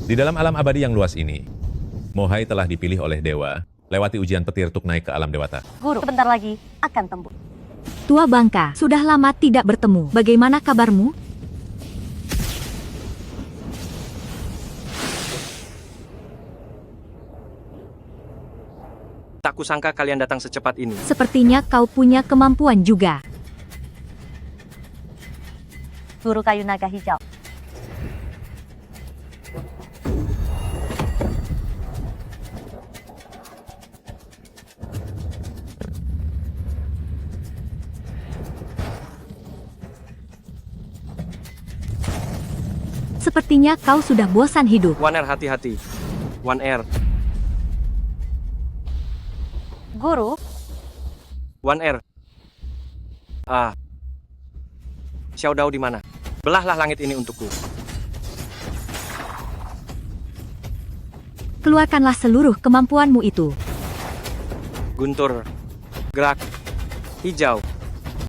Di dalam alam abadi yang luas ini, Mohai telah dipilih oleh Dewa, lewati ujian petir untuk naik ke alam dewata. Guru, sebentar lagi akan tembus. Tua Bangka, sudah lama tidak bertemu. Bagaimana kabarmu? Tak kusangka kalian datang secepat ini. Sepertinya kau punya kemampuan juga. Guru kayu naga hijau. Sepertinya kau sudah bosan hidup. One Air, hati-hati. One Air. Guru, One Air. Xiao Dao di mana? Belahlah langit ini untukku. Keluarkanlah seluruh kemampuanmu itu. Guntur. Gerak. Hijau.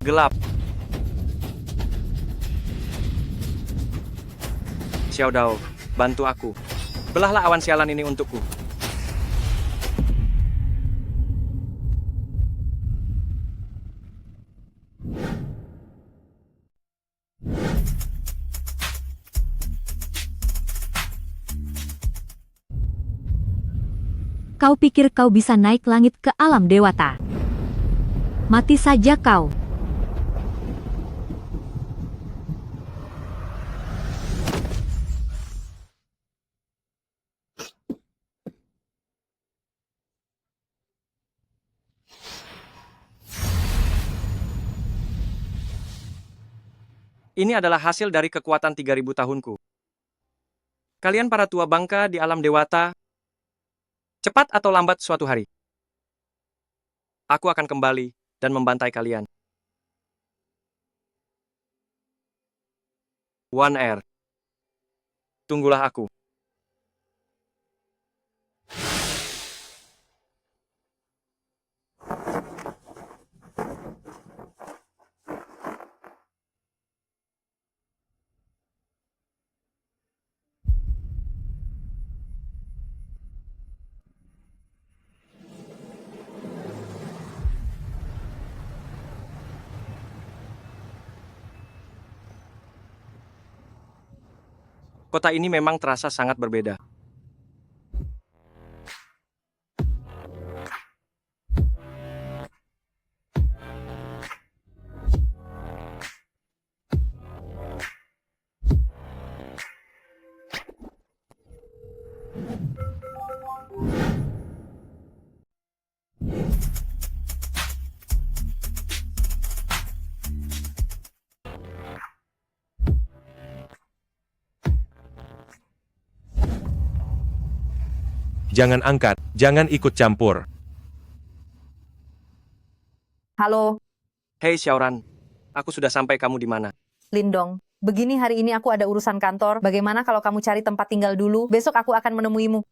Gelap. Xiao Dao, bantu aku. Belahlah awan sialan ini untukku. Kau pikir kau bisa naik langit ke alam dewata? Mati saja kau. Ini adalah hasil dari kekuatan 3000 tahunku. Kalian para tua bangka di alam dewata, cepat atau lambat suatu hari, aku akan kembali dan membantai kalian. One Air, tunggulah aku. Kota ini memang terasa sangat berbeda. Jangan angkat, jangan ikut campur. Halo, Hei Xiaoran, aku sudah sampai, kamu di mana? Lindong. Begini, hari ini aku ada urusan kantor. Bagaimana kalau kamu cari tempat tinggal dulu? Besok aku akan menemuimu.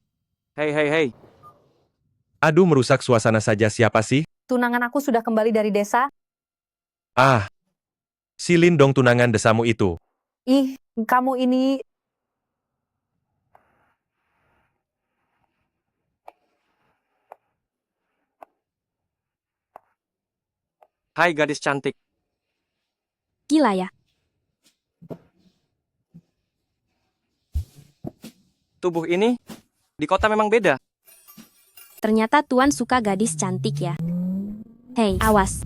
Hei. Aduh, merusak suasana saja, siapa sih? Tunangan aku sudah kembali dari desa. Ah, si Lindong tunangan desamu itu. Ih, kamu ini... Hai gadis cantik. Gila ya. Tubuh ini di kota memang beda. Ternyata Tuan suka gadis cantik ya. Hei, awas.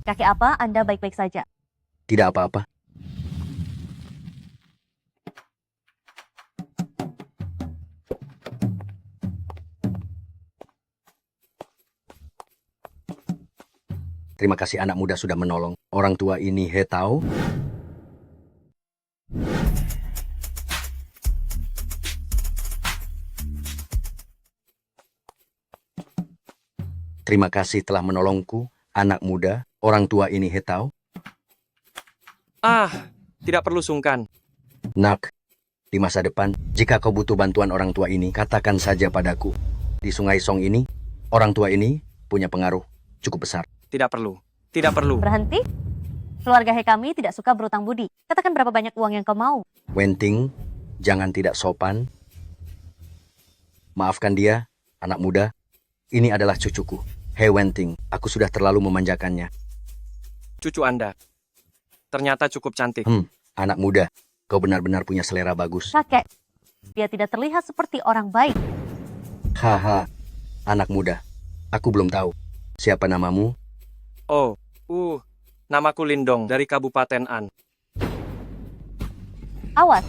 kakek apa? Anda baik-baik saja. Tidak apa-apa. Terima kasih anak muda sudah menolong. Orang tua ini He Tao. Terima kasih telah menolongku, anak muda. Orang tua ini He Tao. Tidak perlu sungkan. Nak, di masa depan, jika kau butuh bantuan orang tua ini, katakan saja padaku. Di Sungai Song ini, orang tua ini punya pengaruh cukup besar. Tidak perlu. Tidak perlu. Berhenti. Keluarga He kami tidak suka berutang budi. Katakan berapa banyak uang yang kau mau. Wenting, jangan tidak sopan. Maafkan dia, anak muda. Ini adalah cucuku. He Wenting, aku sudah terlalu memanjakannya. Cucu Anda. Ternyata cukup cantik. Anak muda, kau benar-benar punya selera bagus. Kakek, dia tidak terlihat seperti orang baik. Haha, anak muda. Aku belum tahu. Siapa namamu? Oh, namaku Lindong dari Kabupaten An. Awas,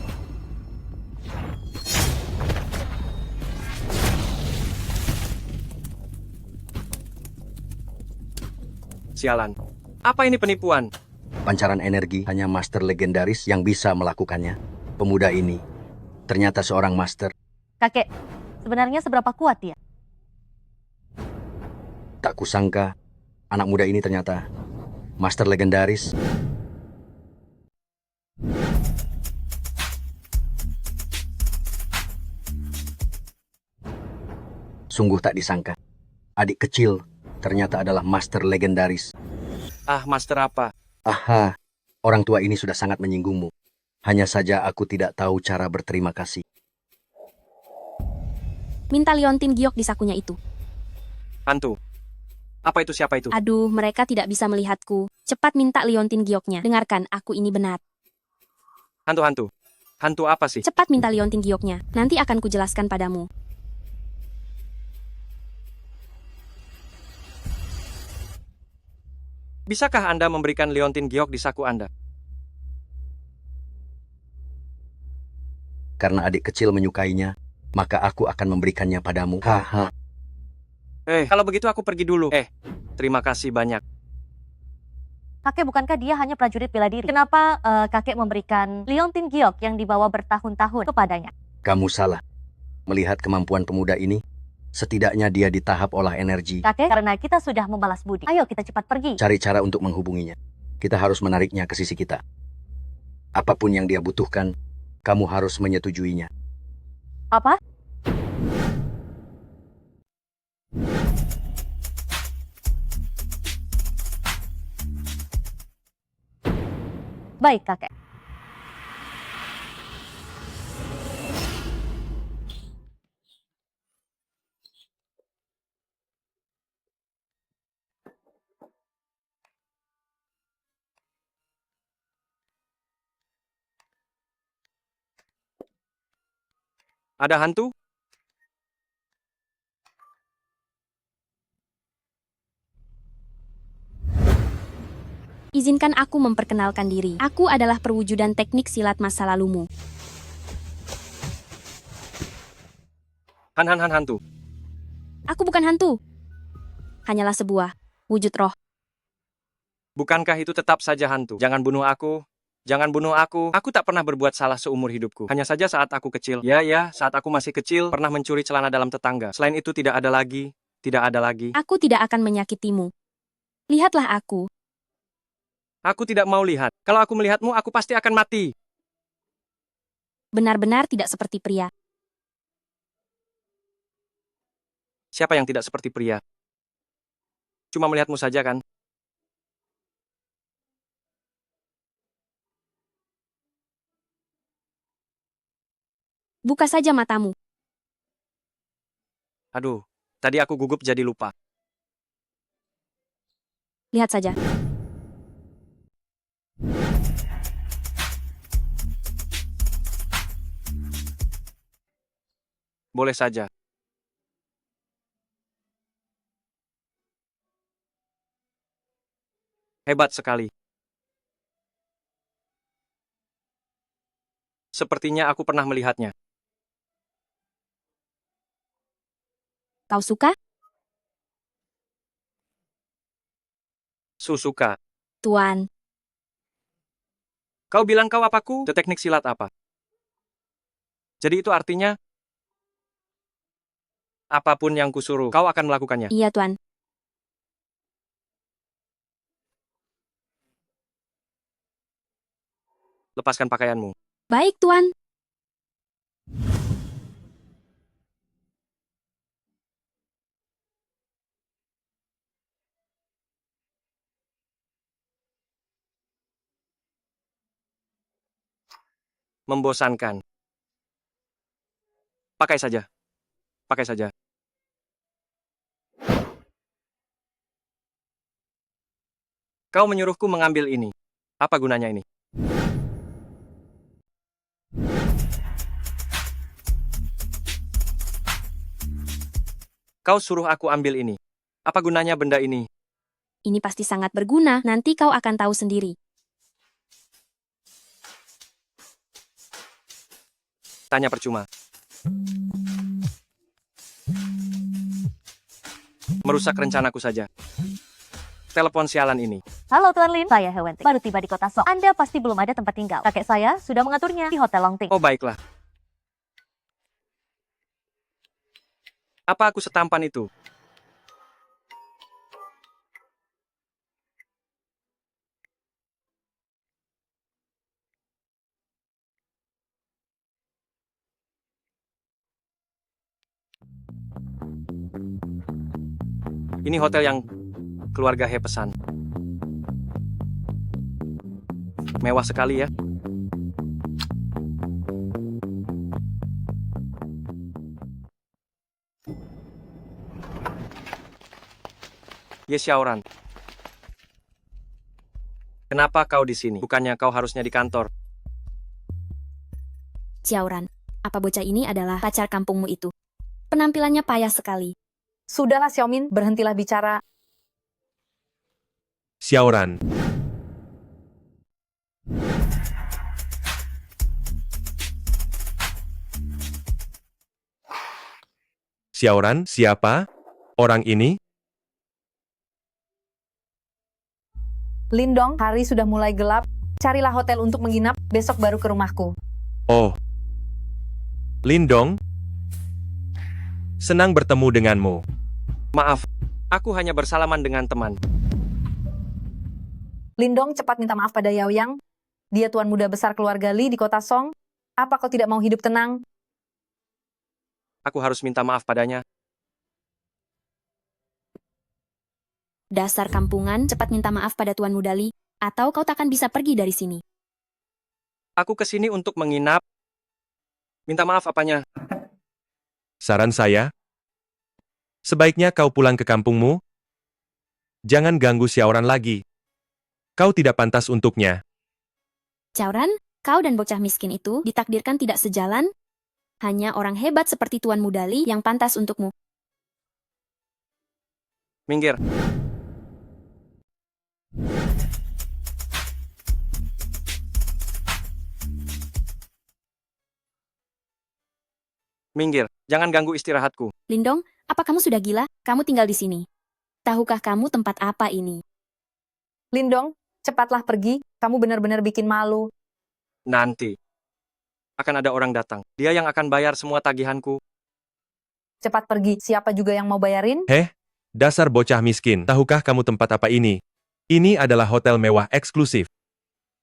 Sialan. Apa ini penipuan? Pancaran energi hanya master legendaris yang bisa melakukannya. Pemuda ini ternyata seorang master. kakek, sebenarnya seberapa kuat dia? Tak kusangka anak muda ini ternyata master legendaris. Sungguh tak disangka. Adik kecil ternyata adalah master legendaris. Ah, master apa? Aha, orang tua ini sudah sangat menyinggungmu. Hanya saja aku tidak tahu cara berterima kasih. Minta liontin giok di sakunya itu. Hantu. Apa itu, siapa itu? Aduh, mereka tidak bisa melihatku. Cepat minta liontin gioknya. Dengarkan, aku ini benar. Hantu-hantu. Hantu apa sih? Cepat minta liontin gioknya. Nanti akan kujelaskan padamu. Bisakah Anda memberikan liontin giok di saku Anda? Karena adik kecil menyukainya, maka aku akan memberikannya padamu. Haha. Kalau begitu aku pergi dulu. Terima kasih banyak. Kakek, bukankah dia hanya prajurit bela diri? Kenapa kakek memberikan liontin giok yang dibawa bertahun-tahun kepadanya? Kamu salah. Melihat kemampuan pemuda ini, setidaknya dia di tahap olah energi. Kakek, karena kita sudah membalas budi. Ayo kita cepat pergi. Cari cara untuk menghubunginya. Kita harus menariknya ke sisi kita. Apapun yang dia butuhkan, kamu harus menyetujuinya. Apa? Baik, kakek. Ada hantu? Izinkan aku memperkenalkan diri. Aku adalah perwujudan teknik silat masa lalumu. Hantu. Aku bukan hantu. Hanyalah sebuah wujud roh. Bukankah itu tetap saja hantu? Jangan bunuh aku. Jangan bunuh aku. Aku tak pernah berbuat salah seumur hidupku. Hanya saja saat aku kecil. Ya, saat aku masih kecil, pernah mencuri celana dalam tetangga. Selain itu tidak ada lagi. Tidak ada lagi. Aku tidak akan menyakitimu. Lihatlah aku. Aku tidak mau lihat. Kalau aku melihatmu, aku pasti akan mati. Benar-benar tidak seperti pria. Siapa yang tidak seperti pria? Cuma melihatmu saja kan? Buka saja matamu. Aduh, tadi aku gugup jadi lupa. Lihat saja. Boleh saja. Hebat sekali. Sepertinya aku pernah melihatnya. Kau suka? Susuka. Tuan. Kau bilang kau apaku? Teknik silat apa? Jadi itu artinya apapun yang kusuruh, kau akan melakukannya. Iya, Tuan. Lepaskan pakaianmu. Baik, Tuan. membosankan. Pakai saja. Pakai saja. Kau menyuruhku mengambil ini. Apa gunanya ini? Kau suruh aku ambil ini. Apa gunanya benda ini? Ini pasti sangat berguna, nanti kau akan tahu sendiri. Tanya percuma. Merusak rencanaku saja. Telepon sialan ini. Halo Tuan Lin, saya Hewenting. Baru tiba di kota Song. Anda pasti belum ada tempat tinggal. Kakek saya sudah mengaturnya di Hotel Longting. Oh baiklah. Apa aku setampan itu? Ini hotel yang keluarga He pesan. Mewah sekali ya. Ye Xiaoran. Kenapa kau di sini? Bukannya kau harusnya di kantor. Xiaoran, apa bocah ini adalah pacar kampungmu itu? Penampilannya payah sekali. Sudahlah Xiaomin, berhentilah bicara. Xiaoran. Xiaoran, siapa? Orang ini? Lindong, hari sudah mulai gelap. Carilah hotel untuk menginap, besok baru ke rumahku. Oh. Lindong. Senang bertemu denganmu. Maaf, aku hanya bersalaman dengan teman. Lindong, cepat minta maaf pada Yao Yang. Dia tuan muda besar keluarga Li di kota Song. Apa kau tidak mau hidup tenang? Aku harus minta maaf padanya. Dasar kampungan, cepat minta maaf pada Tuan Muda Li, atau kau takkan bisa pergi dari sini. Aku ke sini untuk menginap. Minta maaf apanya? Saran saya, sebaiknya kau pulang ke kampungmu. Jangan ganggu Xiaoran lagi. Kau tidak pantas untuknya. Xiaoran, kau dan bocah miskin itu ditakdirkan tidak sejalan. Hanya orang hebat seperti Tuan Muda Li yang pantas untukmu. Minggir. Minggir, jangan ganggu istirahatku. Lindong, apa kamu sudah gila? Kamu tinggal di sini. Tahukah kamu tempat apa ini? Lindong, cepatlah pergi. Kamu benar-benar bikin malu. Nanti akan ada orang datang. Dia yang akan bayar semua tagihanku. Cepat pergi. Siapa juga yang mau bayarin? Dasar bocah miskin. Tahukah kamu tempat apa ini? Ini adalah hotel mewah eksklusif.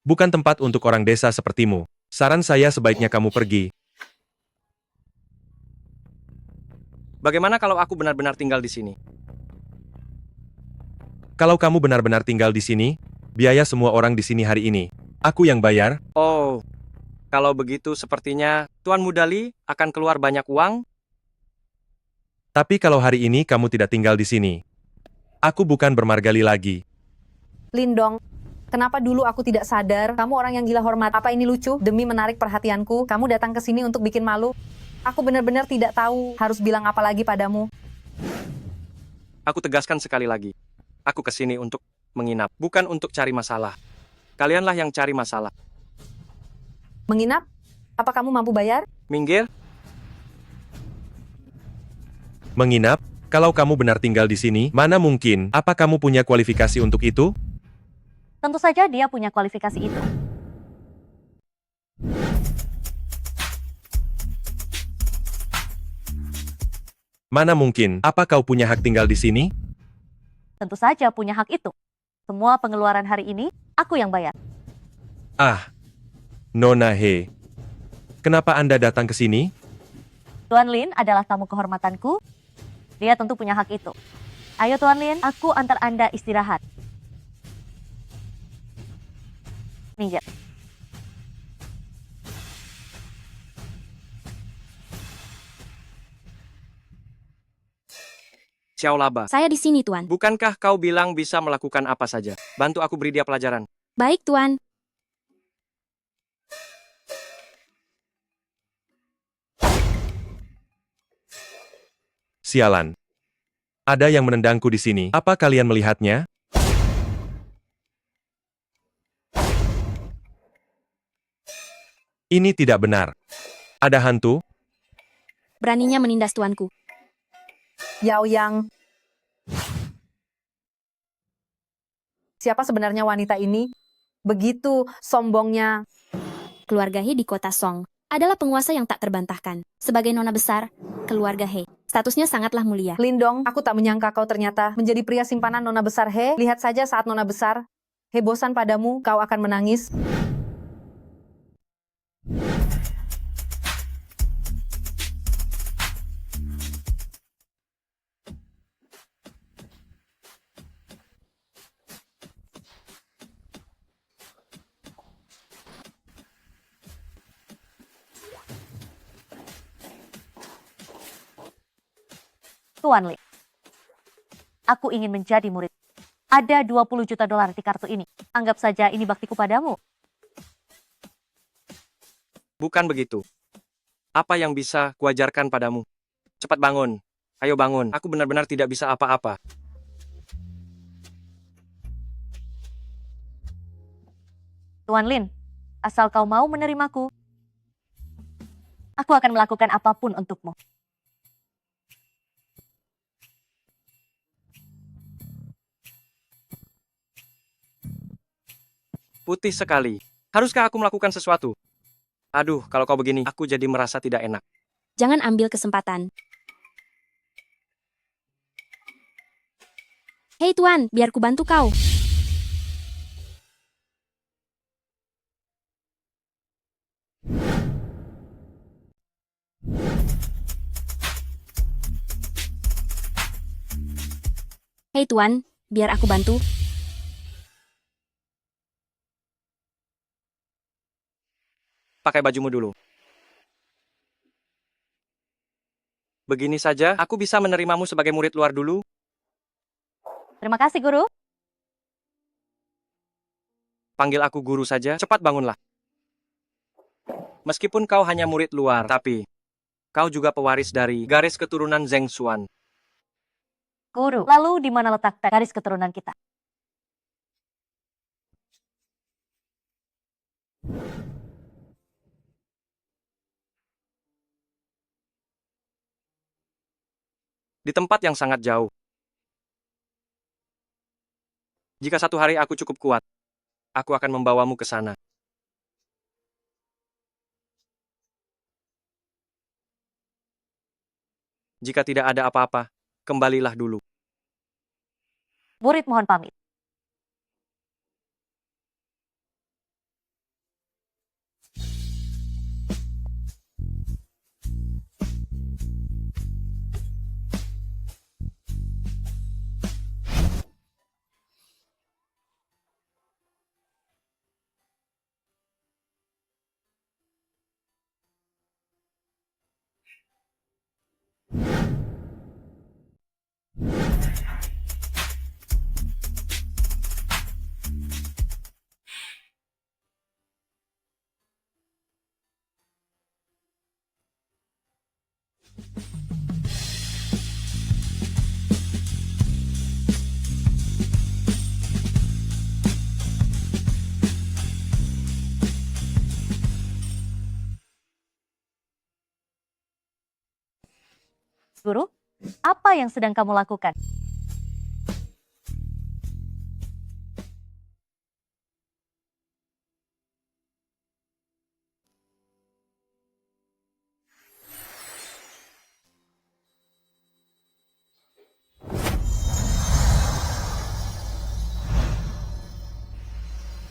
Bukan tempat untuk orang desa sepertimu. Saran saya sebaiknya kamu pergi. Bagaimana kalau aku benar-benar tinggal di sini? Kalau kamu benar-benar tinggal di sini, biaya semua orang di sini hari ini. Aku yang bayar. Oh, kalau begitu sepertinya Tuan Muda Li akan keluar banyak uang. Tapi kalau hari ini kamu tidak tinggal di sini, aku bukan bermargali lagi. Lindong, kenapa dulu aku tidak sadar? Kamu orang yang gila hormat. Apa ini lucu? Demi menarik perhatianku, kamu datang ke sini untuk bikin malu. Aku benar-benar tidak tahu harus bilang apa lagi padamu. Aku tegaskan sekali lagi. Aku ke sini untuk menginap, bukan untuk cari masalah. Kalianlah yang cari masalah. Menginap? Apa kamu mampu bayar? Minggir. Menginap? Kalau kamu benar tinggal di sini, mana mungkin? Apa kamu punya kualifikasi untuk itu? Tentu saja dia punya kualifikasi itu. Mana mungkin? Apa kau punya hak tinggal di sini? Tentu saja punya hak itu. Semua pengeluaran hari ini, aku yang bayar. Ah, Nona He. Kenapa Anda datang ke sini? Tuan Lin adalah tamu kehormatanku. Dia tentu punya hak itu. Ayo Tuan Lin, aku antar Anda istirahat. Minggir. Xiao Laba. Saya di sini, Tuan. Bukankah kau bilang bisa melakukan apa saja? Bantu aku beri dia pelajaran. Baik, Tuan. Sialan. Ada yang menendangku di sini. Apa kalian melihatnya? Ini tidak benar. Ada hantu? Beraninya menindas tuanku. Yao Yang. Siapa sebenarnya wanita ini? Begitu sombongnya. Keluarga He di kota Song adalah penguasa yang tak terbantahkan. Sebagai nona besar, keluarga He statusnya sangatlah mulia. Lindong, aku tak menyangka kau ternyata menjadi pria simpanan nona besar He. Lihat saja saat nona besar. He bosan padamu, kau akan menangis. Tuan Lin, aku ingin menjadi murid. Ada 20 juta dolar di kartu ini. Anggap saja ini baktiku padamu. Bukan begitu. Apa yang bisa kuajarkan padamu? Cepat bangun. Ayo bangun. Aku benar-benar tidak bisa apa-apa. Tuan Lin, asal kau mau menerimaku, aku akan melakukan apapun untukmu. Putih sekali. Haruskah aku melakukan sesuatu? Aduh, kalau kau begini, aku jadi merasa tidak enak. Jangan ambil kesempatan. Hei Tuan, biar ku bantu kau. Hei Tuan, biar aku bantu. Pakai bajumu dulu. Begini saja, aku bisa menerimamu sebagai murid luar dulu. Terima kasih, Guru. Panggil aku guru saja, cepat bangunlah. Meskipun kau hanya murid luar, tapi kau juga pewaris dari garis keturunan Zheng Xuan. Guru, lalu di mana letak garis keturunan kita? Di tempat yang sangat jauh. Jika satu hari aku cukup kuat, aku akan membawamu ke sana. Jika tidak ada apa-apa, kembalilah dulu. Murid mohon pamit. Guru, apa yang sedang kamu lakukan?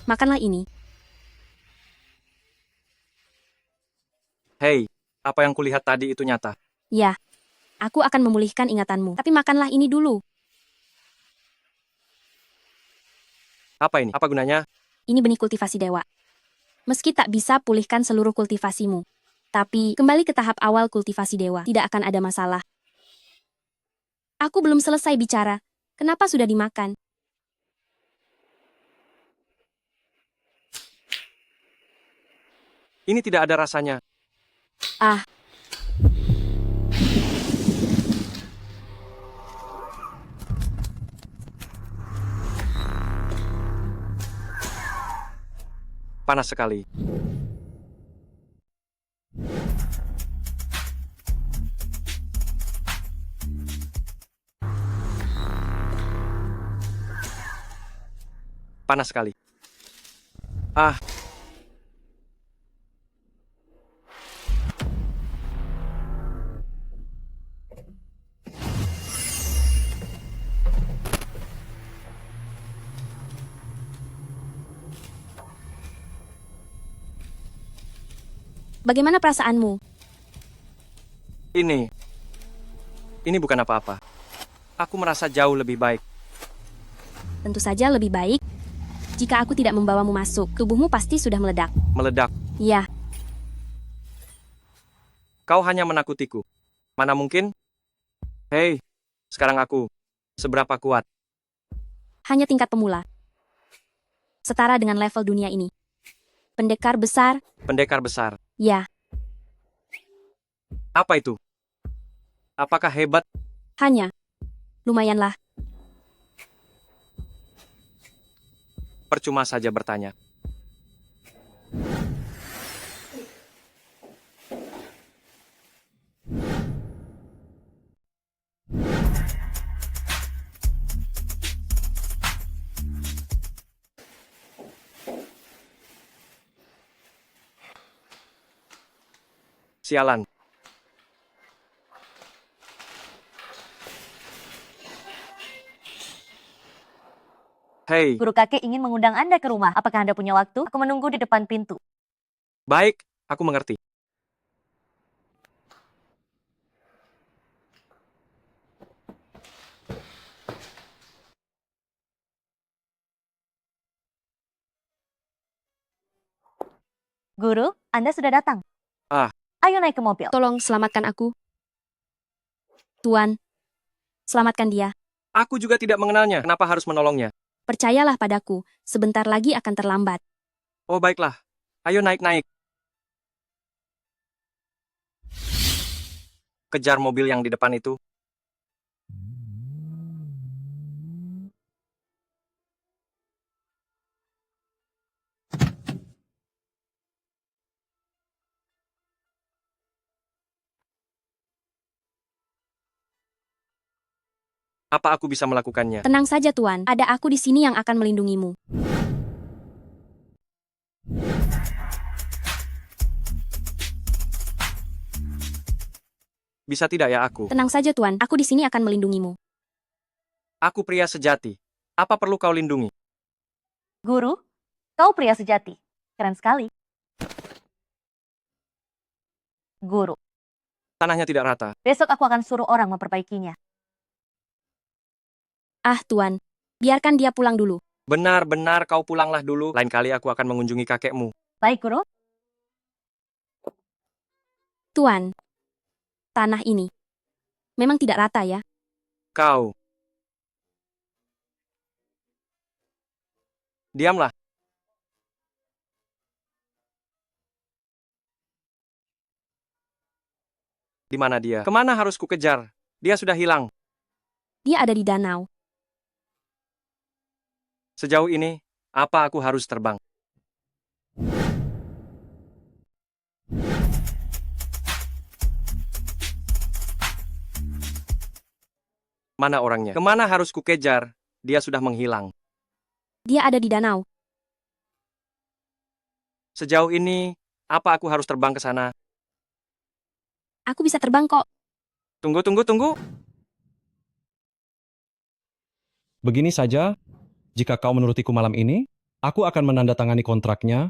Makanlah ini. Hei, apa yang kulihat tadi itu nyata. Ya, aku akan memulihkan ingatanmu. Tapi makanlah ini dulu. Apa ini? Apa gunanya? Ini benih kultivasi dewa. Meski tak bisa pulihkan seluruh kultivasimu, tapi kembali ke tahap awal kultivasi dewa, tidak akan ada masalah. Aku belum selesai bicara. Kenapa sudah dimakan? Ini tidak ada rasanya. Ah, Panas sekali. Panas sekali. Ah, bagaimana perasaanmu? ini bukan apa-apa. Aku merasa jauh lebih baik. Tentu saja lebih baik. Jika aku tidak membawamu masuk, tubuhmu pasti sudah meledak. Meledak. Ya, Kau hanya menakutiku. Mana mungkin? Hei, sekarang aku. Seberapa kuat? hanya tingkat pemula. Setara dengan level dunia ini. Pendekar besar, Pendekar besar. ya, Apa itu? Apakah hebat? hanya. Lumayanlah. Percuma saja bertanya. Sialan. Hei, Guru kakek ingin mengundang Anda ke rumah. Apakah Anda punya waktu? Aku menunggu di depan pintu. baik, aku mengerti. Guru, Anda sudah datang. Ah. Ayo naik ke mobil. Tolong selamatkan aku. Tuan, selamatkan dia. Aku juga tidak mengenalnya. Kenapa harus menolongnya? Percayalah padaku, sebentar lagi akan terlambat. Oh, baiklah. Ayo naik-naik. Kejar mobil yang di depan itu. Apa aku bisa melakukannya? Tenang saja Tuan, ada aku di sini yang akan melindungimu. Bisa tidak ya aku? Tenang saja Tuan, aku di sini akan melindungimu. Aku pria sejati. Apa perlu kau lindungi? Guru, kau pria sejati. Keren sekali. Guru, Tanahnya tidak rata. besok aku akan suruh orang memperbaikinya. Ah Tuan, biarkan dia pulang dulu. Benar-benar kau pulanglah dulu. Lain kali aku akan mengunjungi kakekmu. Baik, Guru. Tuan, tanah ini memang tidak rata ya. Kau. Diamlah. Di mana dia? Kemana harus ku kejar? Dia sudah hilang. Dia ada di danau. Sejauh ini, apa aku harus terbang? Mana orangnya? Kemana harus ku kejar? Dia sudah menghilang. Dia ada di danau. Sejauh ini, apa aku harus terbang ke sana? Aku bisa terbang kok. Tunggu, tunggu, tunggu. Begini saja, jika kau menurutiku malam ini, aku akan menandatangani kontraknya.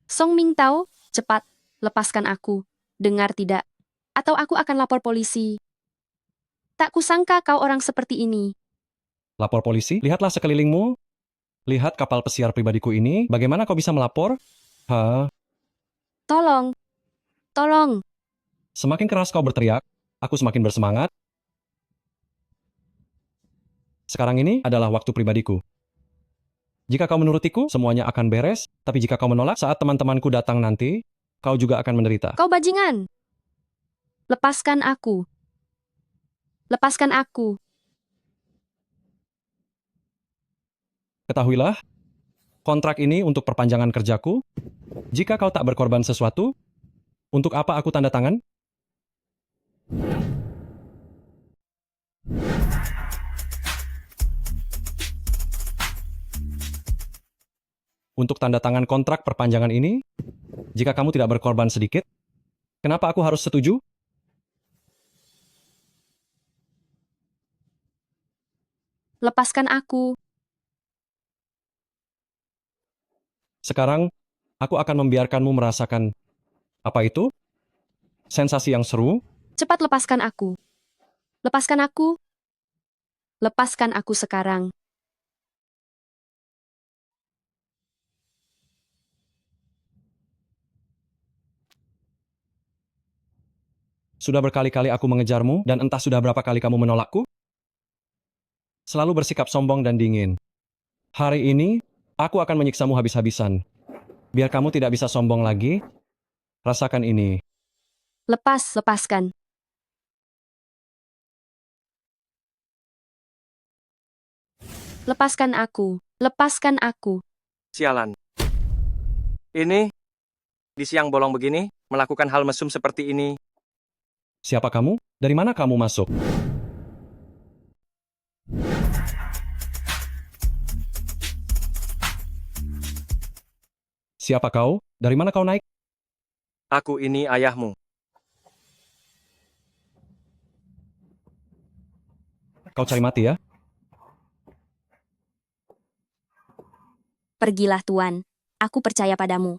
Song Mingtao, cepat, lepaskan aku. Dengar tidak? Atau aku akan lapor polisi. Tak kusangka kau orang seperti ini. Lapor polisi, lihatlah sekelilingmu. Lihat kapal pesiar pribadiku ini, bagaimana kau bisa melapor? Hah, Tolong. Tolong. semakin keras kau berteriak, aku semakin bersemangat. Sekarang ini adalah waktu pribadiku. Jika kau menurutiku, semuanya akan beres. Tapi jika kau menolak saat teman-temanku datang nanti, kau juga akan menderita. Kau bajingan. Lepaskan aku. Lepaskan aku. Ketahuilah, kontrak ini untuk perpanjangan kerjaku. Jika kau tak berkorban sesuatu, untuk apa aku tanda tangan? Untuk tanda tangan kontrak perpanjangan ini, jika kamu tidak berkorban sedikit, kenapa aku harus setuju? Lepaskan aku. Sekarang, aku akan membiarkanmu merasakan apa itu? Sensasi yang seru. Cepat lepaskan aku. Lepaskan aku. Lepaskan aku sekarang. Sudah berkali-kali aku mengejarmu, dan entah sudah berapa kali kamu menolakku. Selalu bersikap sombong dan dingin. Hari ini, aku akan menyiksamu habis-habisan. Biar kamu tidak bisa sombong lagi, rasakan ini. Lepaskan. Lepaskan aku. Lepaskan aku. Sialan. Ini, di siang bolong begini, melakukan hal mesum seperti ini. Siapa kamu? Dari mana kamu masuk? Siapa kau? Dari mana kau naik? Aku ini ayahmu. Kau cari mati ya? Pergilah, Tuan. Aku percaya padamu.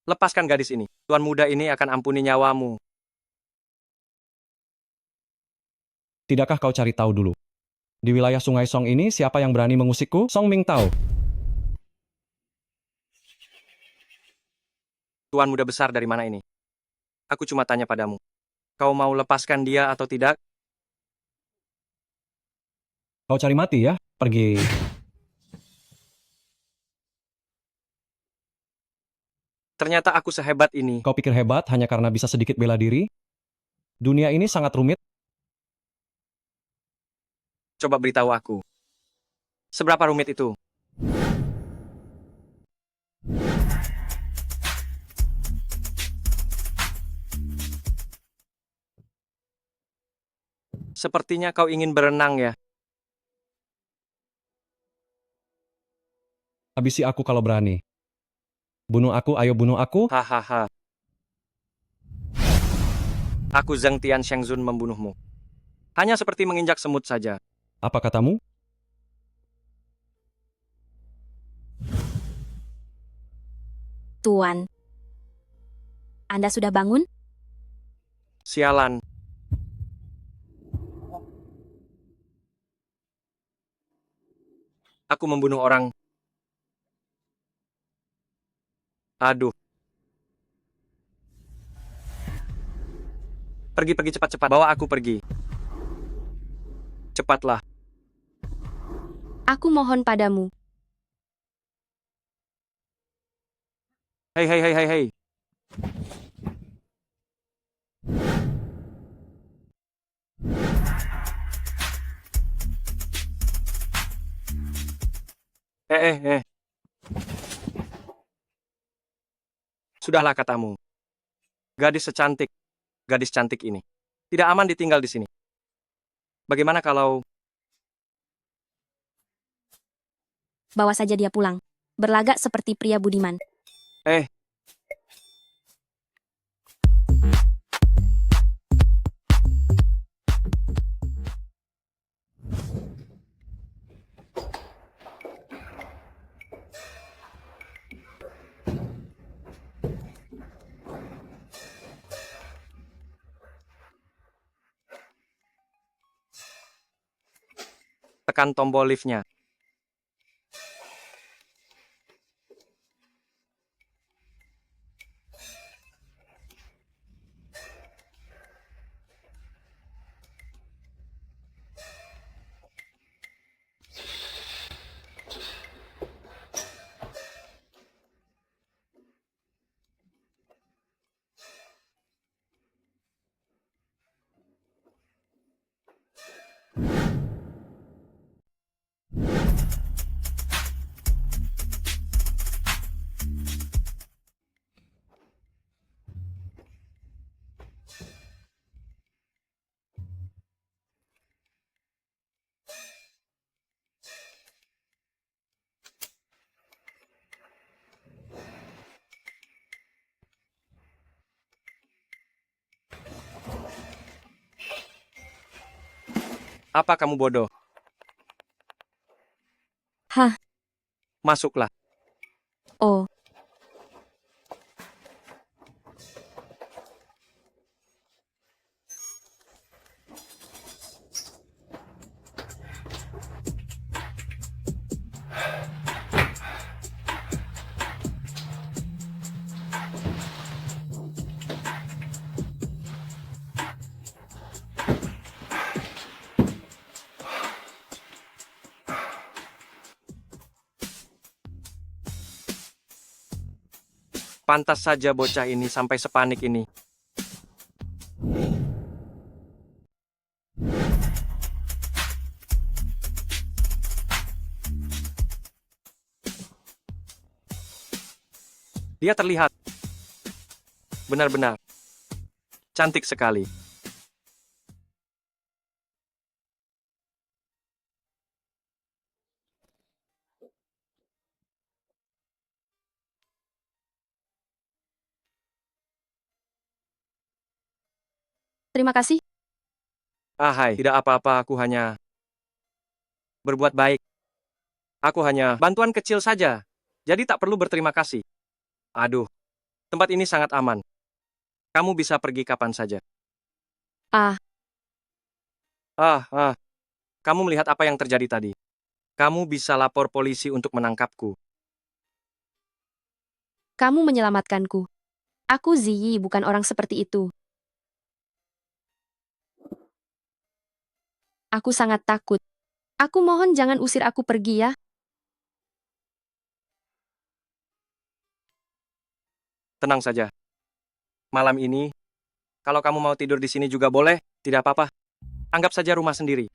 Lepaskan gadis ini. Tuan muda ini akan ampuni nyawamu. Tidakkah kau cari tahu dulu? Di wilayah Sungai Song ini, siapa yang berani mengusikku? Song Mingtao. Tuan muda besar dari mana ini? Aku cuma tanya padamu. Kau mau lepaskan dia atau tidak? Kau cari mati ya? Pergi. Ternyata aku sehebat ini. Kau pikir hebat hanya karena bisa sedikit bela diri? Dunia ini sangat rumit. Coba beritahu aku. Seberapa rumit itu? Sepertinya kau ingin berenang ya. Habisi aku kalau berani. Bunuh aku, ayo bunuh aku. Hahaha. Aku Zheng Tian Shengzun membunuhmu. Hanya seperti menginjak semut saja. Apa katamu? Tuan. Anda sudah bangun? Sialan. Aku membunuh orang. Aduh. Pergi cepat-cepat. Bawa aku pergi. Cepatlah. Aku mohon padamu. Hei. Eh. Sudahlah katamu. Gadis cantik ini. Tidak aman ditinggal di sini. Bagaimana kalau... Bawa saja dia pulang. Berlagak seperti pria budiman. Tekan tombol liftnya. Apa kamu bodoh? Hah, Masuklah. oh, Pantas saja bocah ini sampai sepanik ini. Dia terlihat benar-benar cantik sekali. terima kasih. Hai, tidak apa-apa, aku hanya berbuat baik. Aku hanya bantuan kecil saja, jadi tak perlu berterima kasih. Aduh, tempat ini sangat aman. Kamu bisa pergi kapan saja. Ah, Kamu melihat apa yang terjadi tadi? Kamu bisa lapor polisi untuk menangkapku. kamu menyelamatkanku. Aku Ziyi, bukan orang seperti itu. Aku sangat takut. Aku mohon jangan usir aku pergi ya. Tenang saja. Malam ini, kalau kamu mau tidur di sini juga boleh, tidak apa-apa. Anggap saja rumah sendiri.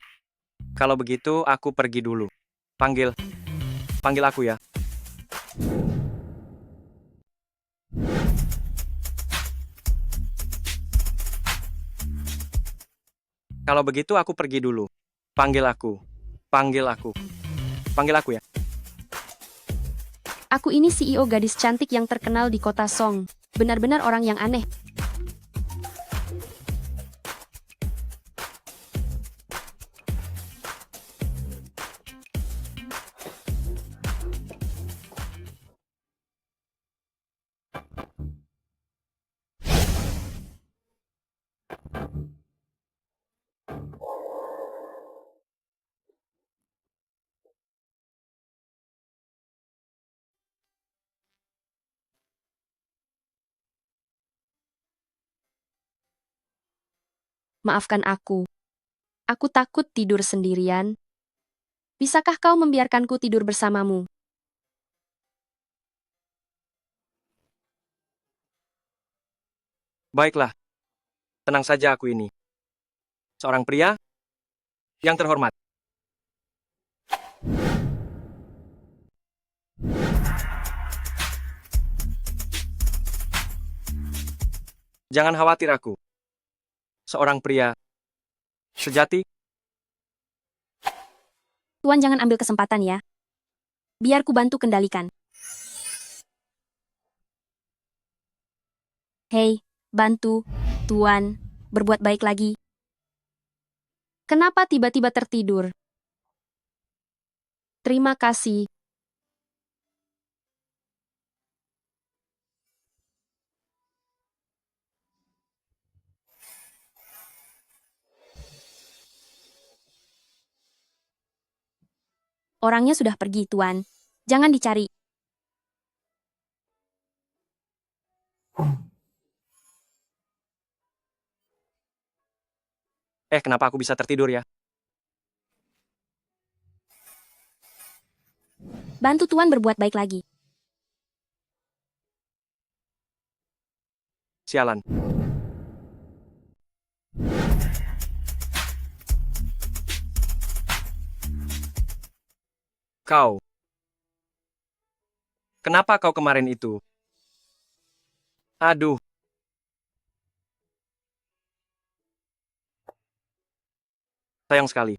Kalau begitu, aku pergi dulu. Panggil aku ya. Kalau begitu, aku pergi dulu. Panggil aku. Panggil aku ya. Aku ini CEO gadis cantik yang terkenal di kota Song. Benar-benar orang yang aneh. Maafkan aku. Aku takut tidur sendirian. Bisakah kau membiarkanku tidur bersamamu? Baiklah. Tenang saja aku ini. Seorang pria yang terhormat. Jangan khawatir aku. Seorang pria sejati. Tuan jangan ambil kesempatan ya. Biar ku bantu kendalikan. Hei, bantu, Tuan, berbuat baik lagi. Kenapa tiba-tiba tertidur? Terima kasih. Orangnya sudah pergi, Tuan. Jangan dicari. Kenapa aku bisa tertidur ya? Bantu Tuan berbuat baik lagi. Sialan. Kau. Kenapa kau kemarin itu? Aduh. Sayang sekali.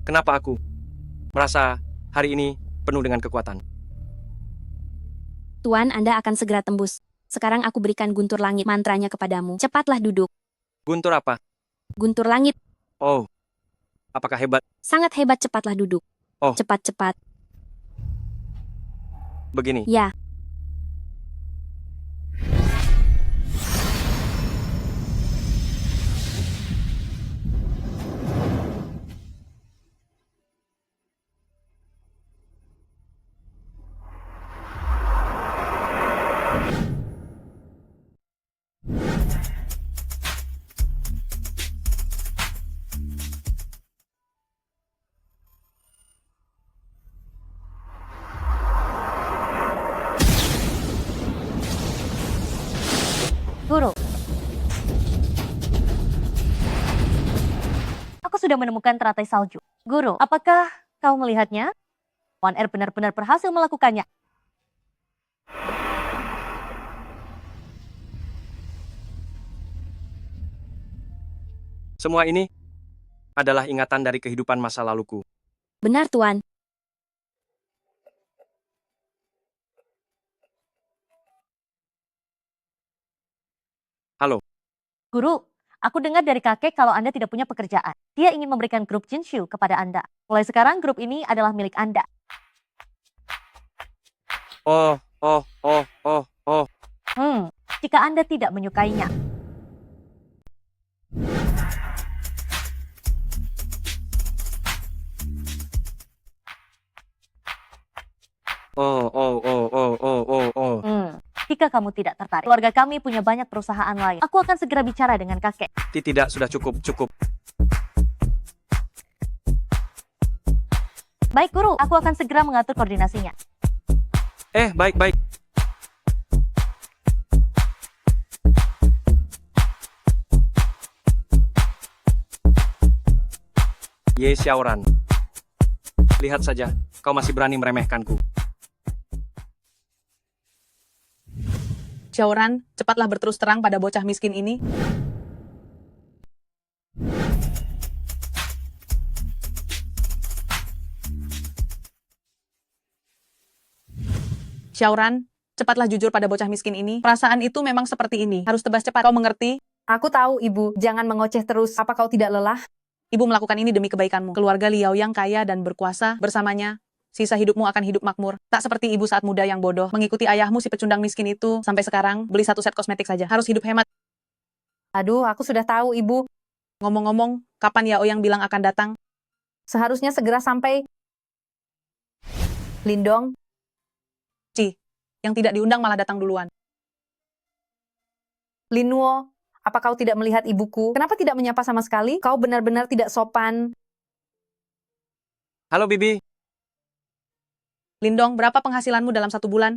Kenapa aku merasa hari ini penuh dengan kekuatan? Tuan, Anda akan segera tembus. Sekarang aku berikan guntur langit mantranya kepadamu. Cepatlah duduk. Guntur apa? Guntur langit. Oh, apakah hebat? Sangat hebat, cepatlah duduk. Oh. Cepat-cepat. Begini. Ya. Guru. Aku sudah menemukan teratai salju. Guru, apakah kau melihatnya? One Air benar-benar berhasil melakukannya. Semua ini adalah ingatan dari kehidupan masa laluku. Benar, Tuan. Halo. Guru, aku dengar dari kakek kalau Anda tidak punya pekerjaan. Dia ingin memberikan grup Jinshu kepada Anda. Mulai sekarang grup ini adalah milik Anda. Oh. Jika Anda tidak menyukainya. Jika kamu tidak tertarik, keluarga kami punya banyak perusahaan lain. Aku akan segera bicara dengan kakek. Tidak, sudah cukup. Baik, Guru. Aku akan segera mengatur koordinasinya. Baik. Ye Xiaoran. Lihat saja, kau masih berani meremehkanku. Xiaoran, cepatlah berterus terang pada bocah miskin ini. Xiaoran, cepatlah jujur pada bocah miskin ini. Perasaan itu memang seperti ini. Harus tebas cepat. Kau mengerti? Aku tahu, Ibu. Jangan mengoceh terus. Apa kau tidak lelah? Ibu melakukan ini demi kebaikanmu. Keluarga Liao yang kaya dan berkuasa bersamanya. Sisa hidupmu akan hidup makmur. Tak seperti ibu saat muda yang bodoh. Mengikuti ayahmu si pecundang miskin itu. Sampai sekarang, beli satu set kosmetik saja. Harus hidup hemat. Aduh, aku sudah tahu, Ibu. Ngomong-ngomong, kapan Yao yang bilang akan datang? Seharusnya segera sampai. Lindong, Yang tidak diundang malah datang duluan. Linwo, apa kau tidak melihat ibuku? Kenapa tidak menyapa sama sekali? Kau benar-benar tidak sopan. Halo, Bibi. Lindong, berapa penghasilanmu dalam 1 bulan?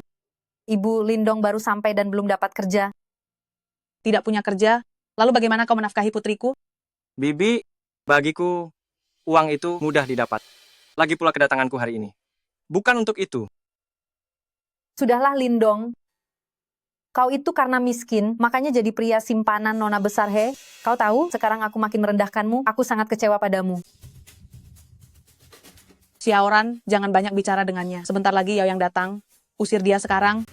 Ibu Lindong baru sampai dan belum dapat kerja. Tidak punya kerja? Lalu bagaimana kau menafkahi putriku? Bibi, bagiku, uang itu mudah didapat. Lagi pula kedatanganku hari ini. Bukan untuk itu. Sudahlah, Lindong. Kau itu karena miskin, makanya jadi pria simpanan nona besar, he. Kau tahu, sekarang aku makin merendahkanmu. Aku sangat kecewa padamu. Xiaoran, jangan banyak bicara dengannya. Sebentar lagi Yao yang datang. Usir dia sekarang.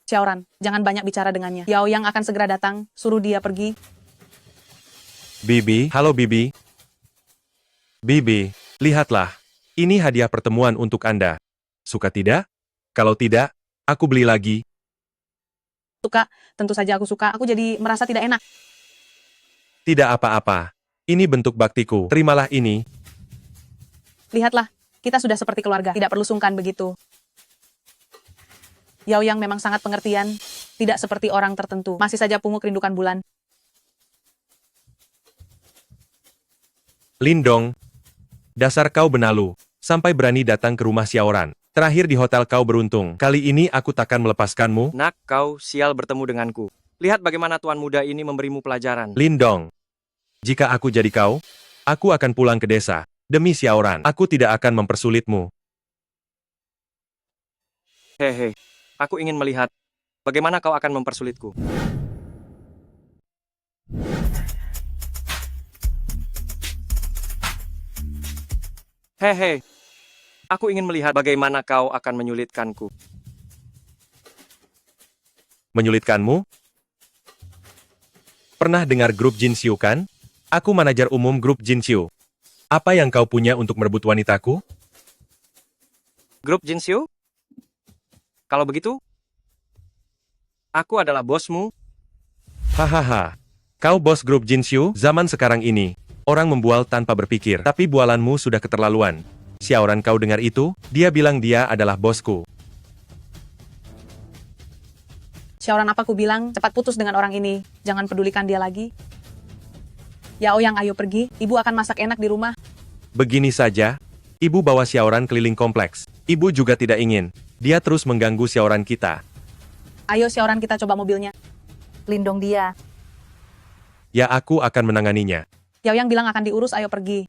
Xiaoran, jangan banyak bicara dengannya. Yao yang akan segera datang. Suruh dia pergi. Bibi, halo Bibi. Bibi, lihatlah. Ini hadiah pertemuan untuk Anda. Suka tidak? Kalau tidak, aku beli lagi. Suka, tentu saja aku suka. Aku jadi merasa tidak enak. Tidak apa-apa. Ini bentuk baktiku. Terimalah ini. Lihatlah, kita sudah seperti keluarga. Tidak perlu sungkan begitu. Yao yang memang sangat pengertian. Tidak seperti orang tertentu. Masih saja pungu kerindukan bulan. Lindong, dasar kau benalu, sampai berani datang ke rumah Xiaoran. Terakhir di hotel kau beruntung. Kali ini aku takkan melepaskanmu. Nak, kau sial bertemu denganku. Lihat bagaimana tuan muda ini memberimu pelajaran. Lindong, jika aku jadi kau, aku akan pulang ke desa. Demi Xiaoran, aku tidak akan mempersulitmu. Hehe, aku ingin melihat bagaimana kau akan mempersulitku. Hehe, aku ingin melihat bagaimana kau akan menyulitkanku. Menyulitkanmu? Pernah dengar grup Jinxiu kan? Aku manajer umum grup Jinxiu. Apa yang kau punya untuk merebut wanitaku? Grup Jinxiu? Kalau begitu, aku adalah bosmu. Hahaha. Kau bos grup Jinxiu? Zaman sekarang ini, orang membual tanpa berpikir. Tapi bualanmu sudah keterlaluan. Xiaoran kau dengar itu? Dia bilang dia adalah bosku. Xiaoran apa ku bilang, cepat putus dengan orang ini. Jangan pedulikan dia lagi. Yao Yang, ayo pergi. Ibu akan masak enak di rumah. Begini saja, ibu bawa Xiaoran keliling kompleks. Ibu juga tidak ingin. Dia terus mengganggu Xiaoran kita. Ayo Xiaoran, kita coba mobilnya. Lindong dia. Ya, aku akan menanganinya. Yao Yang bilang akan diurus, ayo pergi.